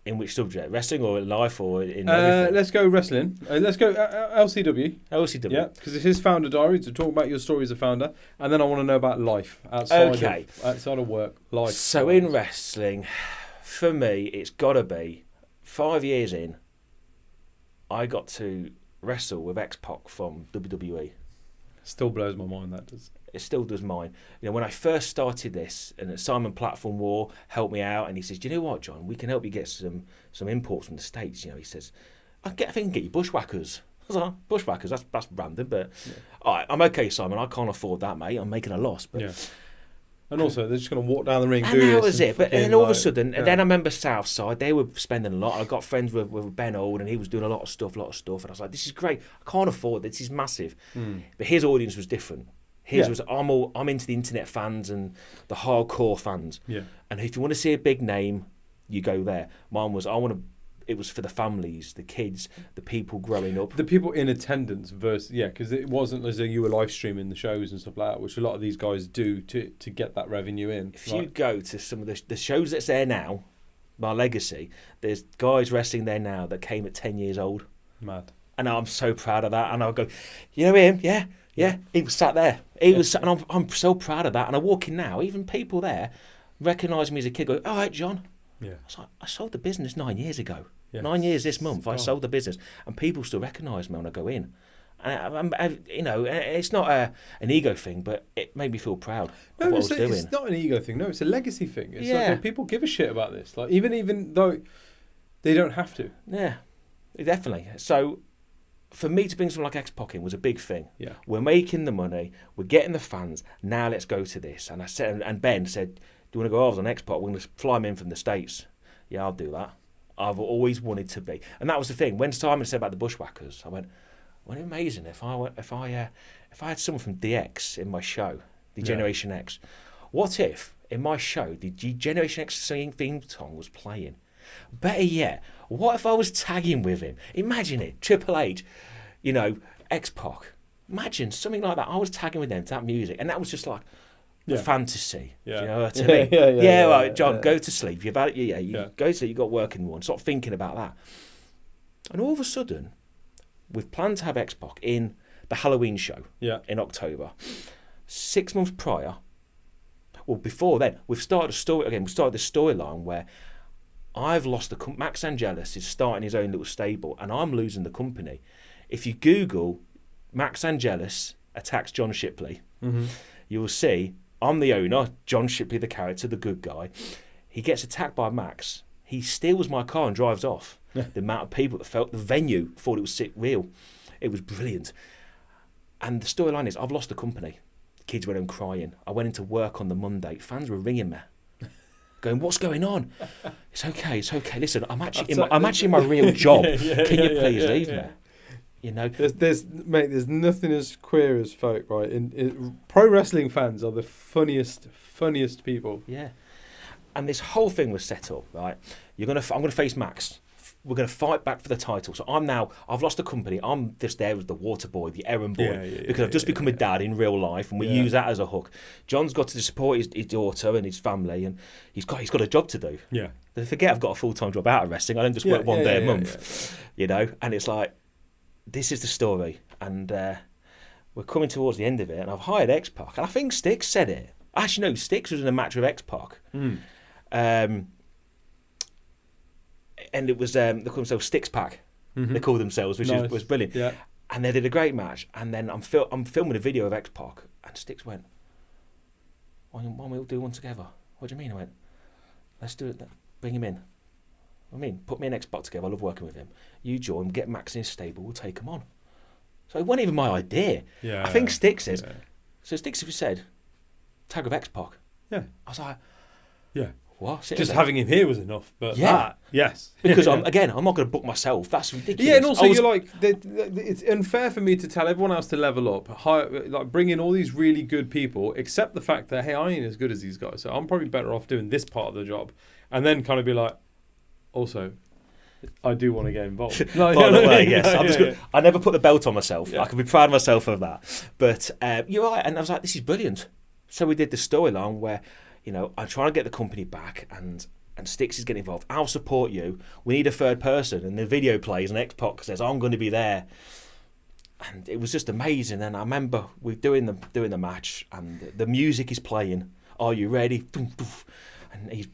In which subject? Wrestling or in life or in everything? Let's go wrestling. Let's go LCW. LCW. Yeah, because this is Founder Diaries, to talk about your story as a founder. And then I want to know about life outside of work, life. So in wrestling, for me, it's got to be 5 years in, I got to wrestle with X-Pac from WWE. Still blows my mind, that does. It still does mine. You know, when I first started this, and Simon Platform War helped me out, and he says, "Do you know what, John? We can help you get some imports from the States." You know, he says, "I think I can get you bushwhackers." I was like, "Bushwhackers? That's random, but all right, I'm okay, Simon. I can't afford that, mate. I'm making a loss." But yeah. And also, they're just going to walk down the ring, and do this. that was it. But then all of a sudden, yeah. then I remember Southside, they were spending a lot. I got friends with Ben Old, and he was doing a lot of stuff. And I was like, this is great. I can't afford this. This is massive. But his audience was different. His was, I'm into the internet fans and the hardcore fans. Yeah. And if you want to see a big name, you go there. Mine was, it was for the families, the kids, the people growing up. The people in attendance versus, because it wasn't as though you were live streaming the shows and stuff like that, which a lot of these guys do to get that revenue in. If you go to some of the shows that's there now, my legacy, there's guys wrestling there now that came at 10 years old. Mad. And I'm so proud of that. And I'll go, you know him? Yeah. He was sat there. And I'm so proud of that. And I walk in now, even people there recognise me as a kid, go, "All right, John." Yeah. I was like, I sold the business 9 years ago. Yes. 9 years this month, I sold the business, and people still recognise me when I go in. And it's not an ego thing, but it made me feel proud of what I was doing. It's not an ego thing. No, it's a legacy thing. It's like people give a shit about this. Like even though they don't have to. Yeah, definitely. So for me to bring something like X-Pac in was a big thing. Yeah. We're making the money, we're getting the fans. Now let's go to this. And I said, and Ben said, "Do you want to go over on X-Pac? We're going to fly him in from the States." Yeah, I'll do that. I've always wanted to be, and that was the thing. When Simon said about the bushwhackers, I went, "Wouldn't it be amazing if I had someone from DX in my show, the Generation X? What if in my show the Generation X theme song was playing? Better yet, what if I was tagging with him? Imagine it, Triple H, X-Pac. Imagine something like that. I was tagging with them to that music, and that was just like." The fantasy. Yeah. Do you know what I mean? Right, John, go to sleep. Go to sleep, you've got work in the morning. Stop thinking about that. And all of a sudden, we've planned to have X-Pac in the Halloween show in October. 6 months prior, well, before then, we've started a story again. We started this storyline where I've lost the Max Angelus is starting his own little stable, and I'm losing the company. If you Google Max Angelus attacks John Shipley, you'll see I'm the owner, John Shipley, the character, the good guy. He gets attacked by Max. He steals my car and drives off. The amount of people that felt the venue thought it was real. It was brilliant. And the storyline is, I've lost the company. The kids went home crying. I went into work on the Monday. Fans were ringing me, going, "What's going on?" It's okay. Listen, I'm actually in my real job. Can you please leave me? There's nothing as queer as folk, right? In pro wrestling fans are the funniest people. Yeah, and this whole thing was set up, right? I'm gonna face Max. We're gonna fight back for the title. So I've lost the company. I'm just there as the water boy, the errand boy, because I've just become a dad in real life, and we use that as a hook. John's got to support his daughter and his family, and he's got a job to do. Yeah, they forget I've got a full-time job out of wrestling. I don't just work one day a month, And it's like, this is the story, and we're coming towards the end of it, and I've hired X-Pac, and I think Styx said it. Actually, no, Styx was in a match with X-Pac. And it was, they called themselves Styx Pack, they called themselves, which was brilliant. Yeah. And they did a great match, and then I'm filming a video of X-Pac, and Styx went, why don't we all do one together? What do you mean? I went, let's do it, bring him in. Put me and X-Pac together. I love working with him. You join, get Max in his stable, we'll take him on. So it wasn't even my idea. I think Styx says. So Styx, if you said, tag of X-Pac. Yeah. I was like, what? Just having him here was enough. But yes. Because I'm not going to book myself. That's ridiculous. Yeah, and also you're like, it's unfair for me to tell everyone else to level up, bring in all these really good people, except the fact that, hey, I ain't as good as these guys, so I'm probably better off doing this part of the job. And then kind of be like, also, I do want to get involved. By the way, yes. I never put the belt on myself. I can be proud of myself of that. But you're right. And I was like, this is brilliant. So we did the storyline where, I'm trying to get the company back, and Styx is getting involved. I'll support you. We need a third person. And the video plays, and X-Pac says, I'm going to be there. And it was just amazing. And I remember we're doing the match, and the music is playing. Are you ready? And he's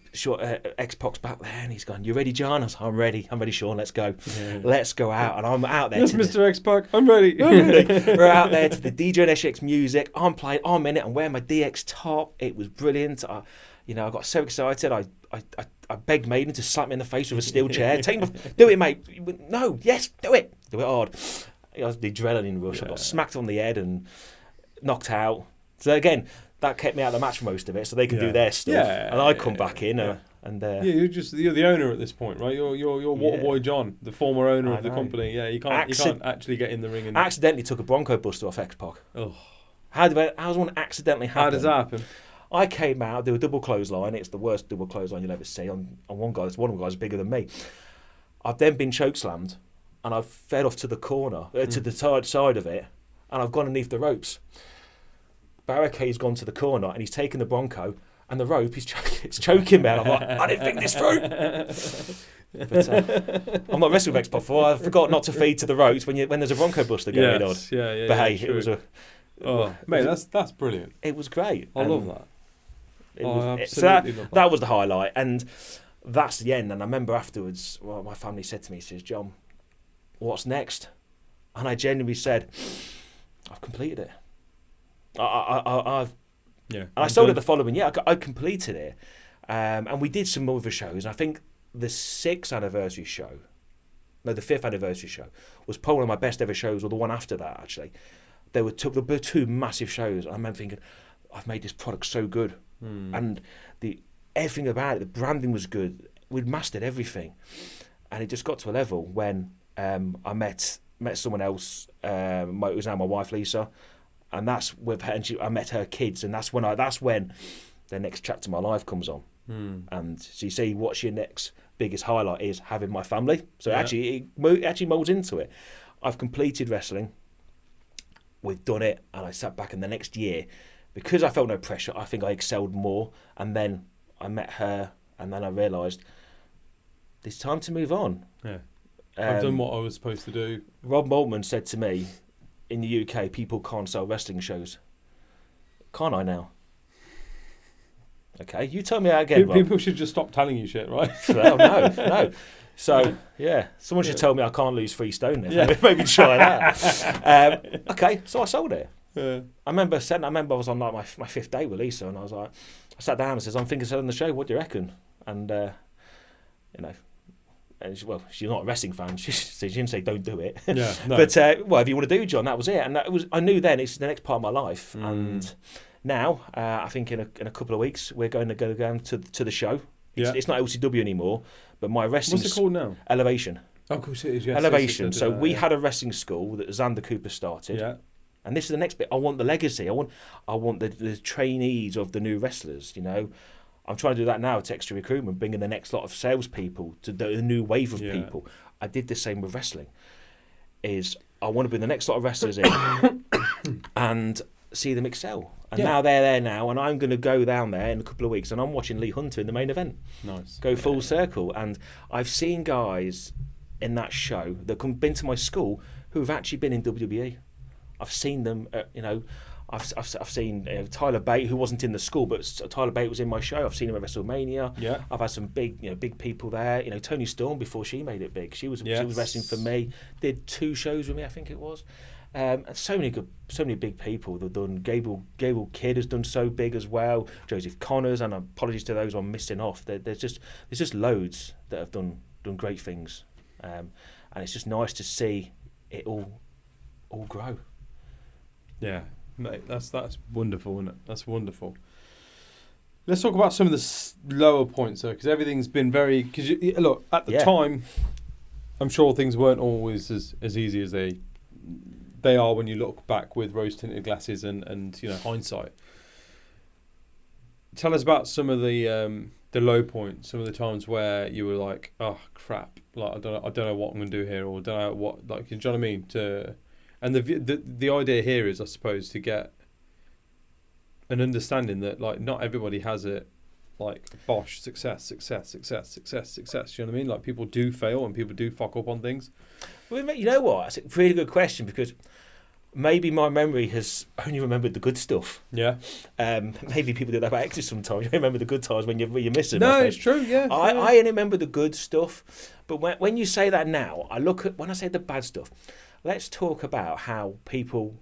X-Pac's back there, and he's gone, "You ready, John?" I was like, I'm ready, Sean, let's go. Yeah. Let's go out. And I'm out there. Yes, Mr. X-Pac, I'm ready. We're out there to the DJ and SX music. I'm in it, I'm wearing my DX top. It was brilliant. I got so excited. I begged Maiden to slap me in the face with a steel chair. Do it, mate. No, yes, do it hard. I was the adrenaline rush. I got smacked on the head and knocked out. So again, that kept me out of the match for most of it, so they could do their stuff, and I come back in. You're the owner at this point, right? You're Waterboy John, the former owner of the company. Yeah, you can't actually get in the ring. I accidentally took a Bronco Buster off X-Pac. Oh, how does one accidentally happen? How does that happen? I came out, do a double clothesline. It's the worst double clothesline you'll ever see. On one guy, one of the guys bigger than me. I've then been chokeslammed, and I've fed off to the corner, to the side of it, and I've gone underneath the ropes. Barricade's gone to the corner, and he's taken the Bronco, and the rope is choking me. And I'm like, I didn't think this through. But I'm not wrestled with X-Pac before. I forgot not to feed to the ropes when there's a Bronco Buster going on. Yeah. But hey, it was mate, that's brilliant. It was great. I love that. That was the highlight, and that's the end. And I remember afterwards, my family said to me, says, "John, what's next?" And I genuinely said, "I've completed it. I've And I sold it the following year. I completed it, and we did some other shows. I think the 5th anniversary show was probably one of my best ever shows, or the one after that actually. There were two massive shows. I remember thinking, I've made this product so good. And everything about it, the branding was good. We'd mastered everything, and it just got to a level when I met someone else. It was now my wife Lisa, and that's with her. And I met her kids, and that's when the next chapter of my life comes on. And so you see, what's your next biggest highlight is having my family. So it actually molds into it. I've completed wrestling. We've done it, and I sat back in the next year. Because I felt no pressure, I think I excelled more. And then I met her, and then I realised it's time to move on. Yeah, I've done what I was supposed to do. Rob Maltman said to me, in the UK, people can't sell wrestling shows. Can't I now? Okay, you tell me that again, Rob. People should just stop telling you shit, right? Well, no. So, someone should tell me I can't lose 3 stone then. Yeah. Maybe try that. Okay, so I sold it. Yeah. I remember I was on like my 5th day with Lisa, and I was like, I sat down and says, "I'm thinking of selling the show. What do you reckon?" And and she's not a wrestling fan. She didn't say don't do it. Yeah, no. But whatever you want to do, John, that was it. And I knew then it's the next part of my life. And now I think in a couple of weeks we're going to go down to the show. It's not LCW anymore, but my wrestling. What's it called now? Elevation. Oh, of course it is. Yes, Elevation. So we had a wrestling school that Xander Cooper started. Yeah. And this is the next bit. I want the legacy. I want the trainees of the new wrestlers. I'm trying to do that now at Extra Recruitment, bringing the next lot of salespeople to the new wave of people. I did the same with wrestling. I want to bring the next lot of wrestlers in and see them excel. And now they're there now, and I'm going to go down there in a couple of weeks, and I'm watching Lee Hunter in the main event. Nice. Go full circle. And I've seen guys in that show that have been to my school who have actually been in WWE. I've seen them, I've seen Tyler Bate, who wasn't in the school, but Tyler Bate was in my show. I've seen him at WrestleMania. Yeah. I've had some big people there. Tony Storm, before she made it big, she was wrestling for me. Did 2 shows with me, I think it was. And so many big people they've done. Gable Kidd has done so big as well. Joseph Connors, and apologies to those I'm missing off. There's just loads that have done great things, and it's just nice to see it all grow. Yeah, mate, that's wonderful, isn't it? That's wonderful. Let's talk about some of the lower points, though, because everything's been very. Because look, at the time, I'm sure things weren't always as easy as they are when you look back with rose-tinted glasses and hindsight. Tell us about some of the low points, some of the times where you were like, oh crap, like I don't know what I'm going to do here, or don't know what, like, do you know what I mean? And the idea here is, I suppose, to get an understanding that, like, not everybody has it like bosh, success. You know what I mean? Like, people do fail and people do fuck up on things. Well, you know what? That's a really good question, because maybe my memory has only remembered the good stuff. Yeah. Maybe people do that about exes sometimes. You remember the good times when you miss them. No, it's true. Yeah. I only remember the good stuff. But when you say that now, I look at when I say the bad stuff. Let's talk about how people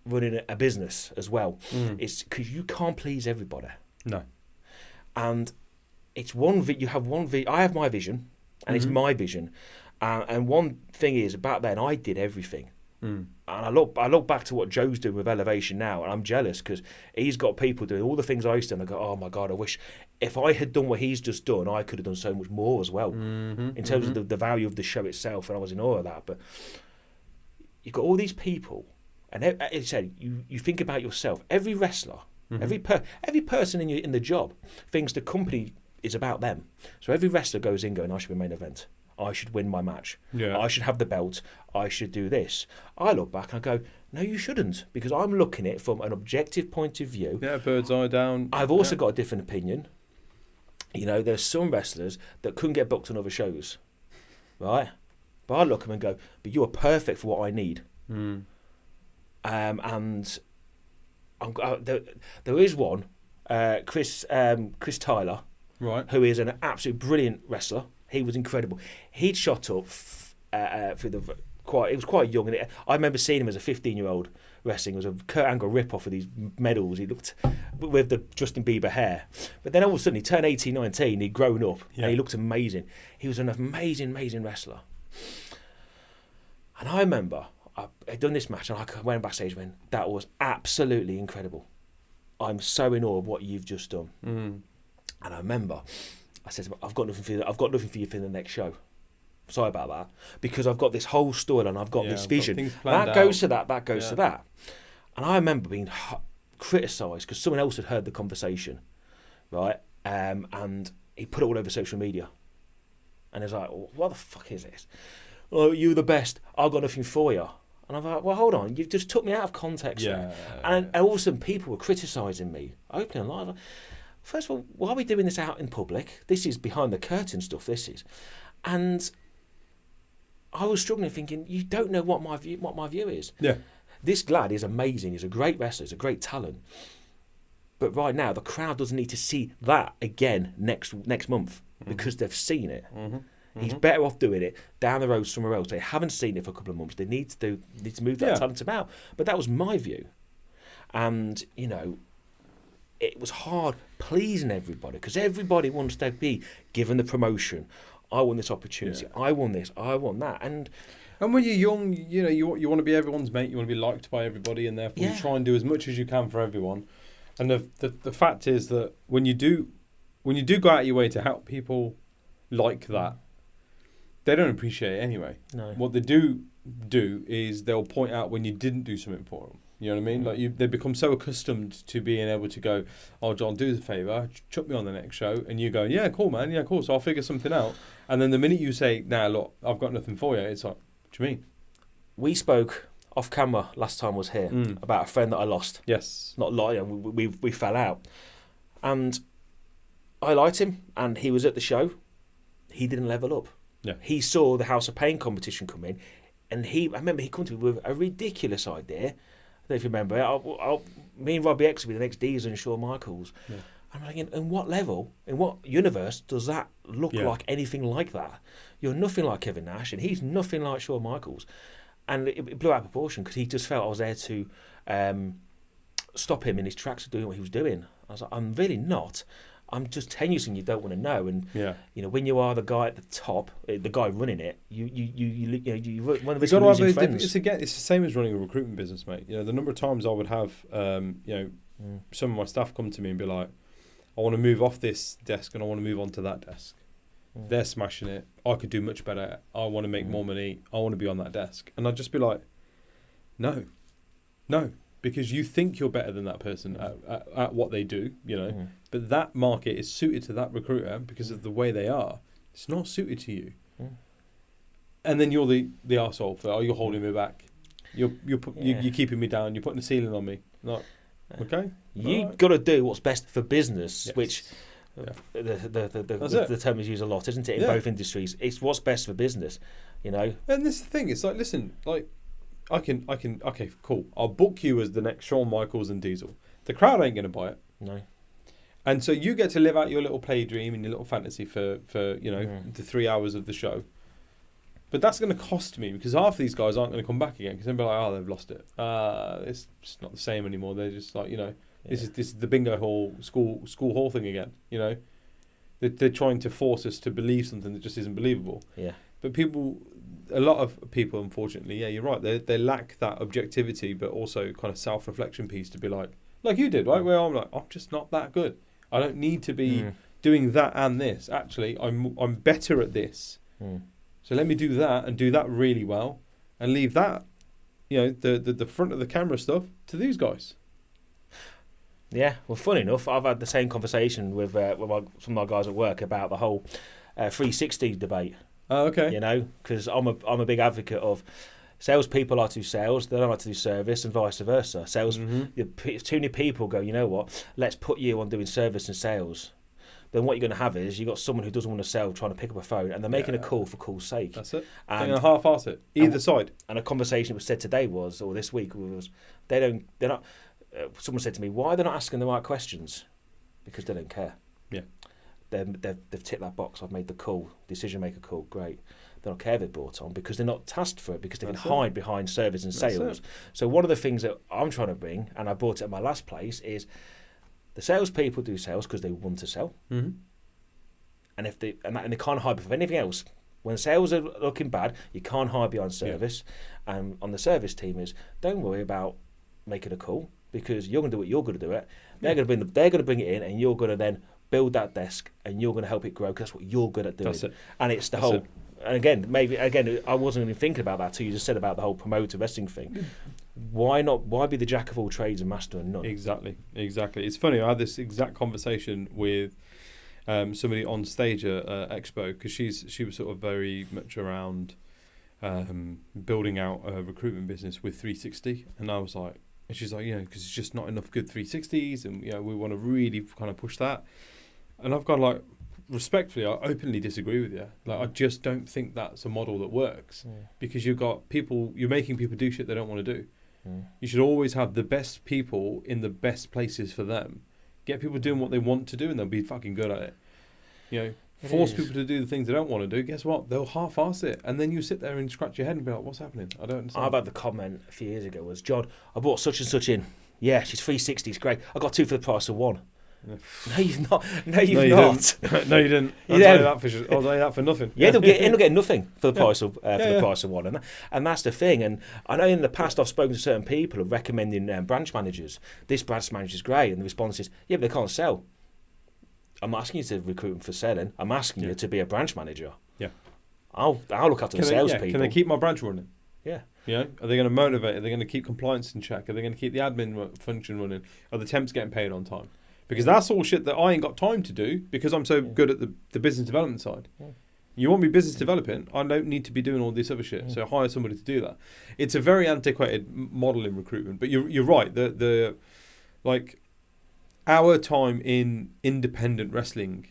running a business as well. It's because you can't please everybody. No. And it's you have one I have my vision, and it's my vision. And one thing is, about then I did everything. And I look back to what Joe's doing with Elevation now, and I'm jealous because he's got people doing all the things I used to do, and I go, oh my God, I wish if I had done what he's just done, I could have done so much more as well in terms of the value of the show itself, and I was in awe of that. But you've got all these people, and as I said, you think about yourself. Every wrestler, every person in the job thinks the company is about them. So every wrestler goes in going, I should be main event. I should win my match. Yeah. I should have the belt. I should do this. I look back and I go, no, you shouldn't, because I'm looking at it from an objective point of view. Yeah, bird's eye down. I've also got a different opinion. You know, there's some wrestlers that couldn't get booked on other shows, right? But I look at them and go, but you are perfect for what I need. And there is one, Chris Tyler, right, who is an absolute brilliant wrestler. He was incredible. He'd shot up through the he was quite young, and I remember seeing him as a 15-year-old wrestling. It was a Kurt Angle rip-off of these medals. He looked with the Justin Bieber hair. But then all of a sudden he turned 18, 19, he'd grown up, and he looked amazing. He was an amazing wrestler. And I remember I'd done this match, and I went backstage and went, that was absolutely incredible. I'm so in awe of what you've just done. And I remember I said, I've got nothing for you for the next show. Sorry about that, because I've got this whole story and I've got this vision. That goes to that goes to that. And I remember being criticised because someone else had heard the conversation, right? And he put it all over social media. And it's like, what the fuck is this? Oh, you're the best. I've got nothing for you. And I'm like, well, hold on. You've just took me out of context there. And all of a sudden people were criticising me openly and live. First of all, why are we doing this out in public? This is behind the curtain stuff, this is. And I was struggling thinking, you don't know what my view is. Yeah. This lad is amazing. He's a great wrestler. He's a great talent. But right now, the crowd doesn't need to see that again next month because they've seen it. He's better off doing it down the road somewhere else. They haven't seen it for a couple of months. They need to move that talent about. But that was my view. And, you know, it was hard pleasing everybody because everybody wants to be given the promotion. I want this opportunity. I want this. I want that. And when you're young, you know, you want to be everyone's mate. You want to be liked by everybody, and therefore you try and do as much as you can for everyone. And the fact is that when you do go out of your way to help people like that, they don't appreciate it anyway. No. What they do is they'll point out when you didn't do something for them. You know what I mean? Like they become so accustomed to being able to go, oh, John, do us a favour, chuck me on the next show. And you go, yeah, cool, man. Yeah, cool. So I'll figure something out. And then the minute you say, nah, look, I've got nothing for you, it's like, what do you mean? We spoke off camera last time I was here about a friend that I lost. Yes. Not lying, we fell out. And I liked him, and he was at the show. He didn't level up. Yeah. He saw the House of Pain competition come in, and I remember he come to me with a ridiculous idea. I don't know if you remember. Me and Robbie X will be the next Deez and Shawn Michaels. Yeah. I'm thinking, in what level, in what universe does that look like anything like that? You're nothing like Kevin Nash, and he's nothing like Shawn Michaels. And it blew out of proportion because he just felt I was there to stop him in his tracks of doing what he was doing. I was like, I'm really not. I'm just telling you something you don't want to know. And you know, when you are the guy at the top, the guy running it, you one of the losing friends. It's the same as running a recruitment business, mate. You know, the number of times I would have some of my staff come to me and be like, I want to move off this desk and I want to move on to that desk. They're smashing it. I could do much better. I want to make more money. I want to be on that desk. And I'd just be like, no, because you think you're better than that person at what they do, you know. But that market is suited to that recruiter because of the way they are. It's not suited to you. And then you're the arsehole for, you're holding me back. You're keeping me down. You're putting the ceiling on me. Like, okay. You've got to do what's best for business, which the term is used a lot, isn't it, in both industries. It's what's best for business, you know. And this is the thing. It's like, listen, like, Okay, cool. I'll book you as the next Shawn Michaels and Diesel. The crowd ain't going to buy it. No. And so you get to live out your little play dream and your little fantasy for the 3 hours of the show. But that's going to cost me because half of these guys aren't going to come back again because they'll be like, oh, they've lost it. It's just not the same anymore. They're just like, this is the bingo hall school hall thing again. They're trying to force us to believe something that just isn't believable. Yeah. But a lot of people, unfortunately, yeah, you're right. They lack that objectivity, but also kind of self-reflection piece to be like you did, right? Where I'm like, I'm just not that good. I don't need to be doing that and this. Actually, I'm better at this. So let me do that and do that really well, and leave that, the front of the camera stuff to these guys. Yeah, well, funny enough, I've had the same conversation with some of my guys at work about the whole 360 debate. Oh, okay. Because I'm a big advocate of salespeople like to do sales, they don't like to do service, and vice versa. Too many people go, you know what? Let's put you on doing service and sales. Then what you're going to have is you've got someone who doesn't want to sell trying to pick up a phone, and they're making a call for call's sake. That's it. And they're going to half-ass it, either side. And a conversation that was said today or this week was, they're not. Someone said to me, why are they not asking the right questions? Because they don't care. Yeah. They've ticked that box. I've made the call, decision maker call. Great. They don't care if they're brought on because they're not tasked for it because they can hide behind service and sales. So one of the things that I'm trying to bring, and I brought it at my last place, is the salespeople do sales because they want to sell. Mm-hmm. And they can't hide behind anything else. When sales are looking bad, you can't hide behind service. Yeah. And on the service team is, don't worry about making a call because you're going to do what you're going to do it. They're going to bring it in, and you're going to then build that desk, and you're going to help it grow because that's what you're good at doing. That's it. And it's the whole. It. And again, I wasn't even thinking about that till you just said about the whole promoter wrestling thing. Why not? Why be the jack of all trades and master of none? Exactly. It's funny. I had this exact conversation with somebody on stage at Expo because she was sort of very much around building out a recruitment business with 360, and I was like, and she's like, because it's just not enough good 360s, and we want to really kind of push that, and I've gone like, respectfully, I openly disagree with you. Like, I just don't think that's a model that works because you're making people do shit they don't want to do. You should always have the best people in the best places for them. Get people doing what they want to do, and they'll be fucking good at it. Force people to do the things they don't want to do. Guess what? They'll half-ass it, and then you sit there and scratch your head and be like, "What's happening? I don't understand." I've had the comment a few years ago was, "John, I bought such and such in. Yeah, she's 360. It's great. I got 2 for the price of 1." No, you've not. No, you've not. No, you didn't. I'll tell you that for nothing. Yeah, they'll get nothing for the price of the price of 1, and that's the thing. And I know in the past I've spoken to certain people of recommending branch managers. This branch manager is great, and the response is, "Yeah, but they can't sell." I'm not asking you to recruit for selling. I'm asking you to be a branch manager. Yeah, I'll look after the salespeople. Can they keep my branch running? Yeah. Are they going to motivate? Are they going to keep compliance in check? Are they going to keep the admin function running? Are the temps getting paid on time? Because that's all shit that I ain't got time to do because I'm so good at the business development side. Yeah. You want me business developing, I don't need to be doing all this other shit. Yeah. So hire somebody to do that. It's a very antiquated model in recruitment. But you're right. The our time in independent wrestling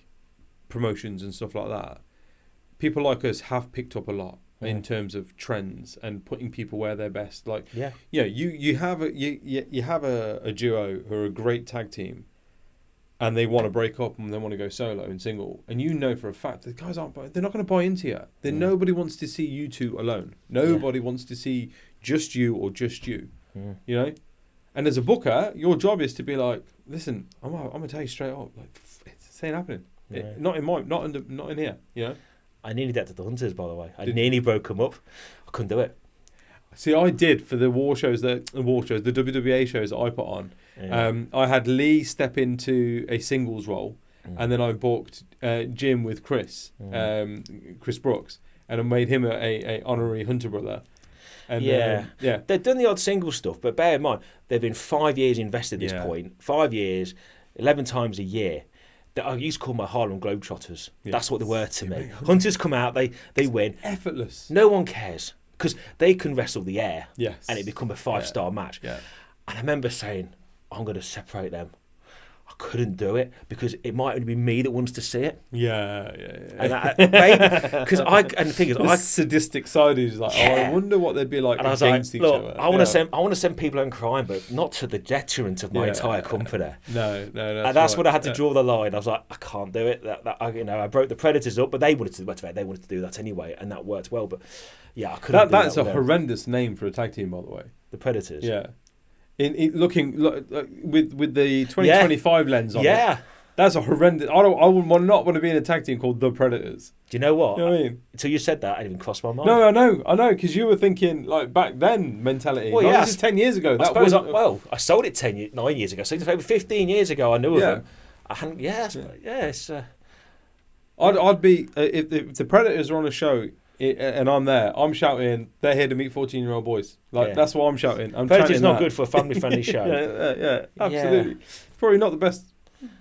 promotions and stuff like that, people like us have picked up a lot in terms of trends and putting people where they're best. You have a duo who are a great tag team. And they want to break up and they want to go solo and single. And for a fact that the guys they're not going to buy into you. Nobody wants to see you two alone. Nobody wants to see just you or just you. And as a booker, your job is to be like, listen, I'm going to tell you straight up, like, this ain't happening. Not in here. I nearly did that to the Hunters, by the way. I nearly broke them up. I couldn't do it. See, I did for the the WWA shows that I put on. Yeah. I had Lee step into a singles role, and then I booked Jim with Chris Brooks, and I made him a honorary Hunter brother. And they've done the odd single stuff, but bear in mind they've been 5 years invested at this point. 5 years, 11 times a year. I used to call them Harlem Globetrotters. Yes. That's what they were to me. Hunters come out, they win. Effortless. No one cares. Because they can wrestle the air, and it become a 5-star match. Yeah. And I remember saying, I'm going to separate them. I couldn't do it because it might only be me that wants to see it. Yeah. And because and the thing is, the sadistic side is like, I wonder what they'd be like and against each other. I want to send people home crying, but not to the detriment of my entire company. No, and that's when I had to draw the line. I was like, I can't do it. I broke the Predators up, but they wanted to do that anyway, and that worked well. But yeah, I couldn't. That's a horrendous name for a tag team, by the way. The Predators. Yeah. In looking with the 2025 lens on it, that's a horrendous. I would not want to be in a tag team called the Predators. Do you know what? You know what I mean? Until you said that, I didn't even cross my mind. No, I know, because you were thinking like back then mentality. Well, this is 10 years ago. I sold it 9 years ago. So over 15 years ago, I knew of them. I hadn't. It's. I'd be if the Predators are on a show. And I'm there. I'm shouting. They're here to meet 14-year-old boys. That's what I'm shouting. Predator's not good for a family-friendly show. yeah, absolutely. Yeah. Probably not the best.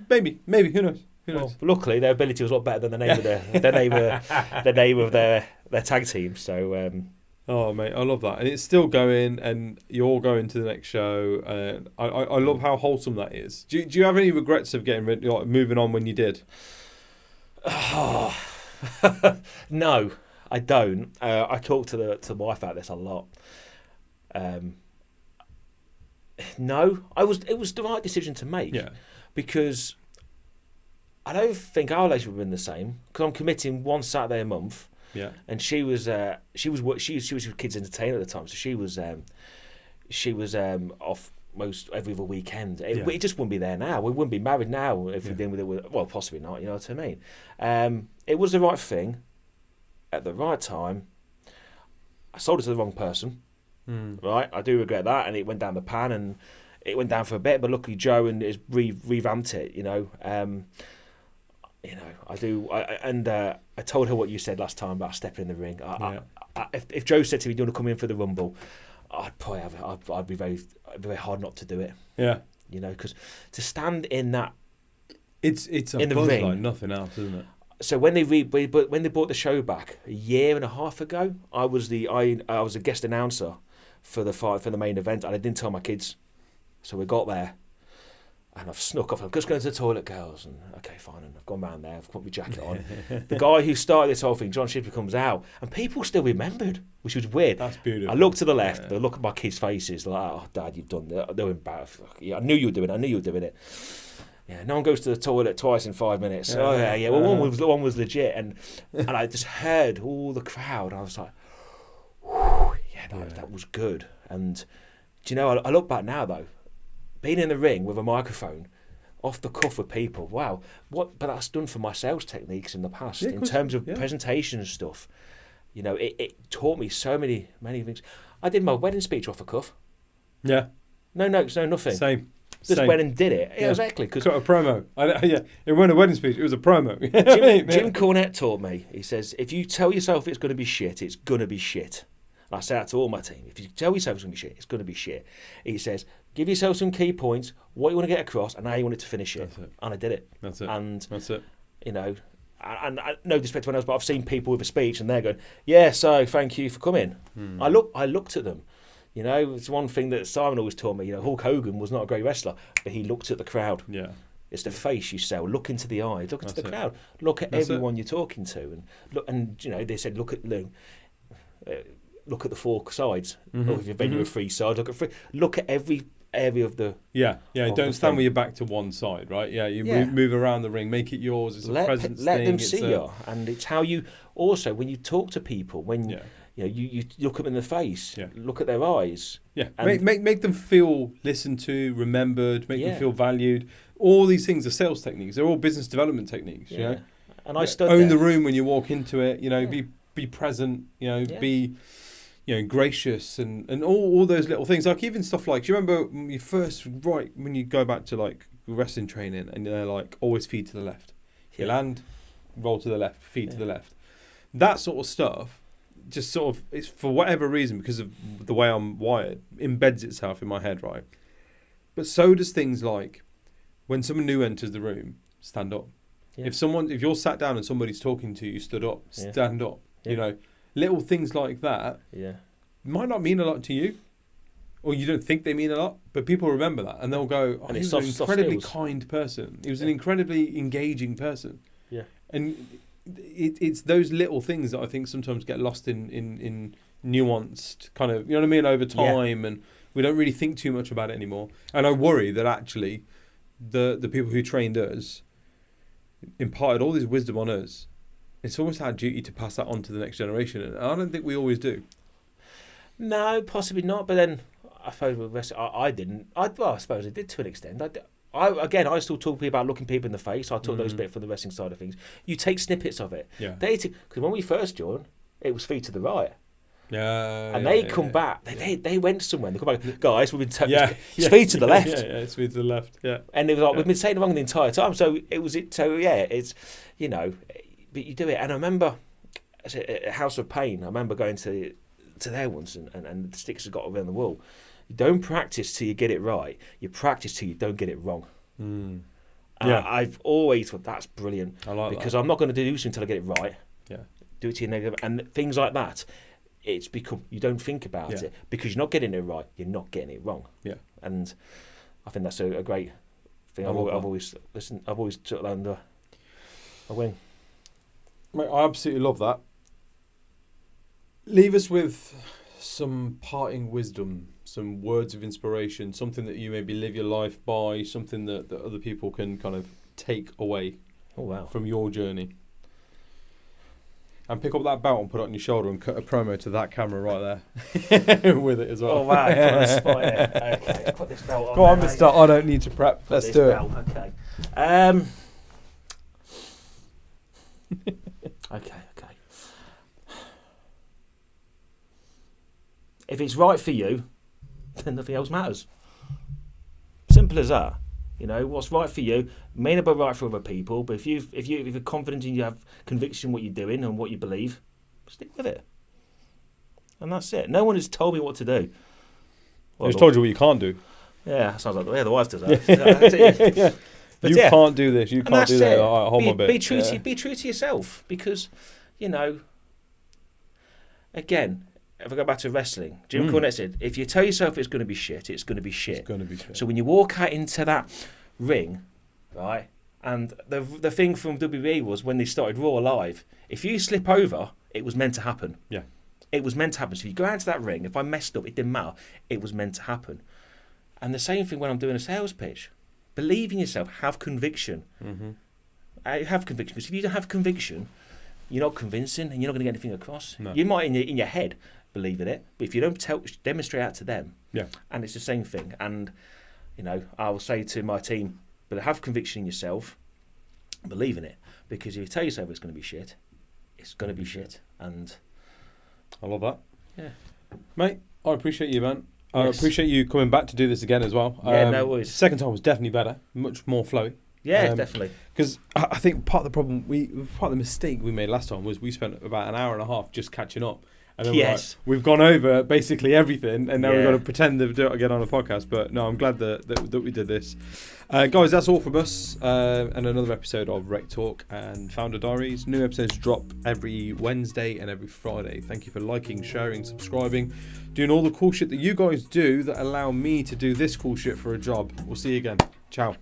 Maybe. Who knows? Well, luckily, their ability was a lot better than the name of the name of their tag team. So. Oh mate, I love that, and it's still going, and you're all going to the next show. And I love how wholesome that is. Do you have any regrets of moving on when you did? No. I don't. I talk to the wife about this a lot. No, it was the right decision to make. Yeah. Because I don't think our relationship would have been the same. Because I'm committing one Saturday a month. Yeah. And she was with Kids Entertainment at the time, so she was off most every other weekend. It just wouldn't be there now. We wouldn't be married now if we'd been with it. Well, possibly not. You know what I mean? It was the right thing. At the right time, I sold it to the wrong person. Right, I do regret that, and it went down the pan, and it went down for a bit. But luckily, Joe has revamped it. I do. I told her what you said last time about stepping in the ring. If Joe said to me, "Do you want to come in for the Rumble?" I'd probably I'd be very hard not to do it. Yeah, because to stand in that, it's a in the buzz ring like nothing else, isn't it? So when they brought the show back a year and a half ago, I was a guest announcer for the main event, and I didn't tell my kids. So we got there, and I've snuck off. I'm just going to the toilet, girls, and okay, fine. And I've gone round there. I've put my jacket on. The guy who started this whole thing, John Shipley, comes out, and people still remembered, which was weird. That's beautiful. I looked to the left. They look at my kids' faces, like, "Oh, Dad, you've done that." They're embarrassed. Yeah, I knew you were doing it. Yeah, no one goes to the toilet twice in 5 minutes. Well, one was legit, and I just heard all the crowd. I was like, that was good. And do you know? I look back now though, being in the ring with a microphone, off the cuff with people. Wow, but that's done for my sales techniques in the past in terms of presentation and stuff. It taught me so many things. I did my wedding speech off the cuff. Yeah. No notes, no nothing. Same. Just went and did it. Yeah, exactly. Got a promo. It wasn't a wedding speech. It was a promo. Jim Cornette taught me. He says, if you tell yourself it's going to be shit, it's going to be shit. And I say that to all my team. If you tell yourself it's going to be shit, it's going to be shit. He says, give yourself some key points, what you want to get across, and how you want it to finish it. And I did it. That's it. And that's it. And I, no disrespect to anyone else, but I've seen people with a speech and they're going, yeah, so thank you for coming. I looked at them. It's one thing that Simon always taught me. Hulk Hogan was not a great wrestler, but he looked at the crowd. Yeah, it's the face you sell. Look into the eyes. Look into the crowd. Look at everyone you're talking to, and look. And they said, look at the four sides. Or if you're a free side, look at every area of the. Yeah. Don't stand with your back to one side, right? Yeah, move around the ring, make it yours. It's a presence let thing. Let them see you, and it's how you also when you talk to people when. You look them in the face, look at their eyes. Yeah, make them feel listened to, remembered, make them feel valued. All these things are sales techniques. They're all business development techniques. Yeah. And I stood own there. the room when you walk into it. Be present. Be gracious and all those little things. Like even stuff like, do you remember when you go back to like wrestling training and they're like always feed to the left. You land, roll to the left, feed to the left. That sort of stuff. Just sort of, it's for whatever reason, because of the way I'm wired, embeds itself in my head, right? But so does things like when someone new enters the room, stand up. Yeah. If you're sat down and somebody's talking to you, stood up, stand up. Yeah. Little things like that. Yeah, might not mean a lot to you, or you don't think they mean a lot, but people remember that, and they'll go, And he it's was an soft incredibly skills. kind person. He was an incredibly engaging person. Yeah. And it's those little things that I think sometimes get lost in nuanced kind of, you know what I mean, over time, and we don't really think too much about it anymore. And I worry that actually the people who trained us imparted all this wisdom on us. It's almost our duty to pass that on to the next generation, and I don't think we always do. No, possibly not. But then I suppose with wrestling, I didn't. I suppose I did to an extent. I still talk about looking people in the face. I took those bits from the wrestling side of things. You take snippets of it. Yeah. Because when we first joined, it was feet to the right. Yeah. And they come back. They went somewhere. They come back, guys. We've been it's feet to the left. It's feet to the left. Yeah. And it was like we've been saying it wrong the entire time. So it's but you do it. And I remember at House of Pain. I remember going to there once, and the sticks had got around the wall. You don't practice till you get it right. You practice till you don't get it wrong. Mm. Yeah. I've always thought that's brilliant. I like because that. I'm not going to do something until I get it right. Yeah. Do it to your negative, and things like that. It's become you don't think about it because you're not getting it right. You're not getting it wrong. Yeah. And I think that's a great thing. I've always took that under a wing. Mate, I absolutely love that. Leave us with some parting wisdom, some words of inspiration, something that you maybe live your life by, something that other people can kind of take away from your journey. And pick up that belt and put it on your shoulder and cut a promo to that camera right there with it as well. Oh, wow. Put on the spot here. Okay, put this belt on. Go on, mister. I don't need to prep. Let's do it. Okay. Okay. If it's right for you, then nothing else matters. Simple as that. You know, what's right for you may not be right for other people, but if you're confident and you have conviction in what you're doing and what you believe, stick with it. And that's it. No one has told me what to do. Who's told you what you can't do? Yeah, sounds like the wife does that. Yeah. But you can't do this. You can't do that. Hold my bit. Be true to yourself, because, again, if I go back to wrestling, Jim Cornette said, if you tell yourself it's going to be shit, it's going to be shit. It's going to be shit. So when you walk out into that ring, right, and the thing from WWE was when they started Raw Live, if you slip over, it was meant to happen. Yeah. It was meant to happen. So if you go out to that ring, if I messed up, it didn't matter. It was meant to happen. And the same thing when I'm doing a sales pitch. Believe in yourself. Have conviction. Mm-hmm. Have conviction. Because if you don't have conviction, you're not convincing and you're not going to get anything across. No. You might, in your head, believe in it. But if you don't demonstrate out to them, and it's the same thing. And, I will say to my team, but have conviction in yourself, believe in it. Because if you tell yourself it's going to be shit, it's going to be shit. And I love that. Yeah. Mate, I appreciate you, man. I Yes. appreciate you coming back to do this again as well. Yeah, no worries. Second time was definitely better, much more flowy. Yeah, definitely. Because I think part of the problem, part of the mistake we made last time was we spent about an hour and a half just catching up. And then we've gone over basically everything, and now we've got to pretend to do it again on a podcast. But no, I'm glad that we did this. Guys, that's all from us. And another episode of RecTalk and Founder Diaries. New episodes drop every Wednesday and every Friday. Thank you for liking, sharing, subscribing, doing all the cool shit that you guys do that allow me to do this cool shit for a job. We'll see you again. Ciao.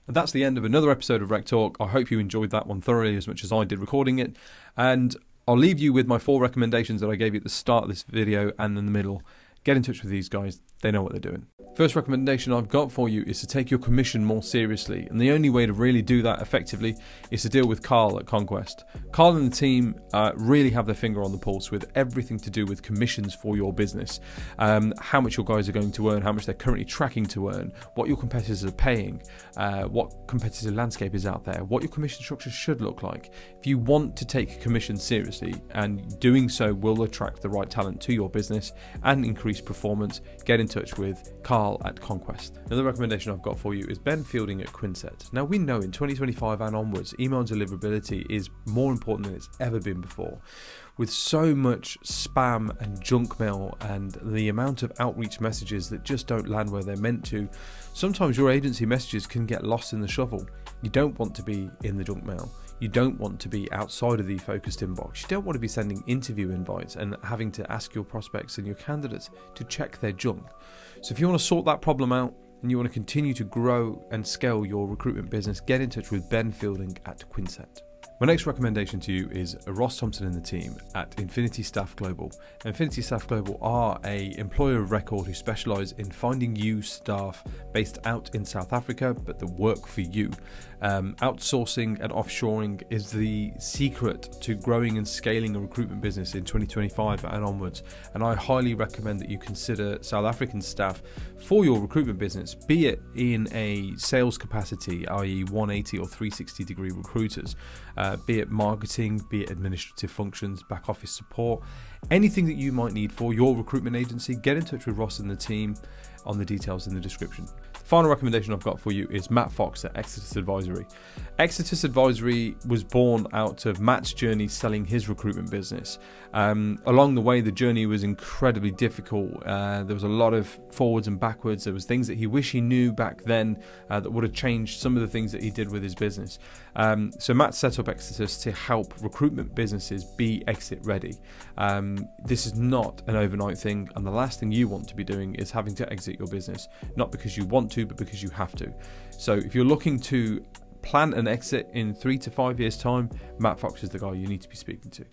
And that's the end of another episode of RecTalk. I hope you enjoyed that one thoroughly as much as I did recording it. And I'll leave you with my 4 recommendations that I gave you at the start of this video and in the middle. Get in touch with these guys. They know what they're doing. First recommendation I've got for you is to take your commission more seriously. And the only way to really do that effectively is to deal with Carl at Conquest. Carl and the team really have their finger on the pulse with everything to do with commissions for your business. How much your guys are going to earn, how much they're currently tracking to earn, what your competitors are paying, what competitive landscape is out there, what your commission structure should look like. If you want to take commission seriously, and doing so will attract the right talent to your business and increase performance, get in touch with Carl at Conquest. Another recommendation I've got for you is Ben Fielding at Quinset. Now, we know in 2025 and onwards, email deliverability is more important than it's ever been before. With so much spam and junk mail and the amount of outreach messages that just don't land where they're meant to, sometimes your agency messages can get lost in the shuffle. You don't want to be in the junk mail. You don't want to be outside of the focused inbox. You don't want to be sending interview invites and having to ask your prospects and your candidates to check their junk. So if you want to sort that problem out and you want to continue to grow and scale your recruitment business, get in touch with Ben Fielding at Quinset. My next recommendation to you is Ross Thompson and the team at Infinity Staff Global. Infinity Staff Global are an employer of record who specialise in finding you staff based out in South Africa, but that work for you. Outsourcing and offshoring is the secret to growing and scaling a recruitment business in 2025 and onwards. And I highly recommend that you consider South African staff for your recruitment business, be it in a sales capacity, i.e. 180 or 360 degree recruiters, be it marketing, be it administrative functions, back office support, anything that you might need for your recruitment agency. Get in touch with Ross and the team on the details in the description. The final recommendation I've got for you is Matt Fox at Exodus Advisory. Exodus Advisory was born out of Matt's journey selling his recruitment business. Along the way, the journey was incredibly difficult. There was a lot of forwards and backwards. There was things that he wished he knew back then that would have changed some of the things that he did with his business. So Matt set up Exodus to help recruitment businesses be exit ready. This is not an overnight thing, and the last thing you want to be doing is having to exit your business, not because you want to, but because you have to. So if you're looking to plan an exit in 3 to 5 years' time, Matt Fox is the guy you need to be speaking to.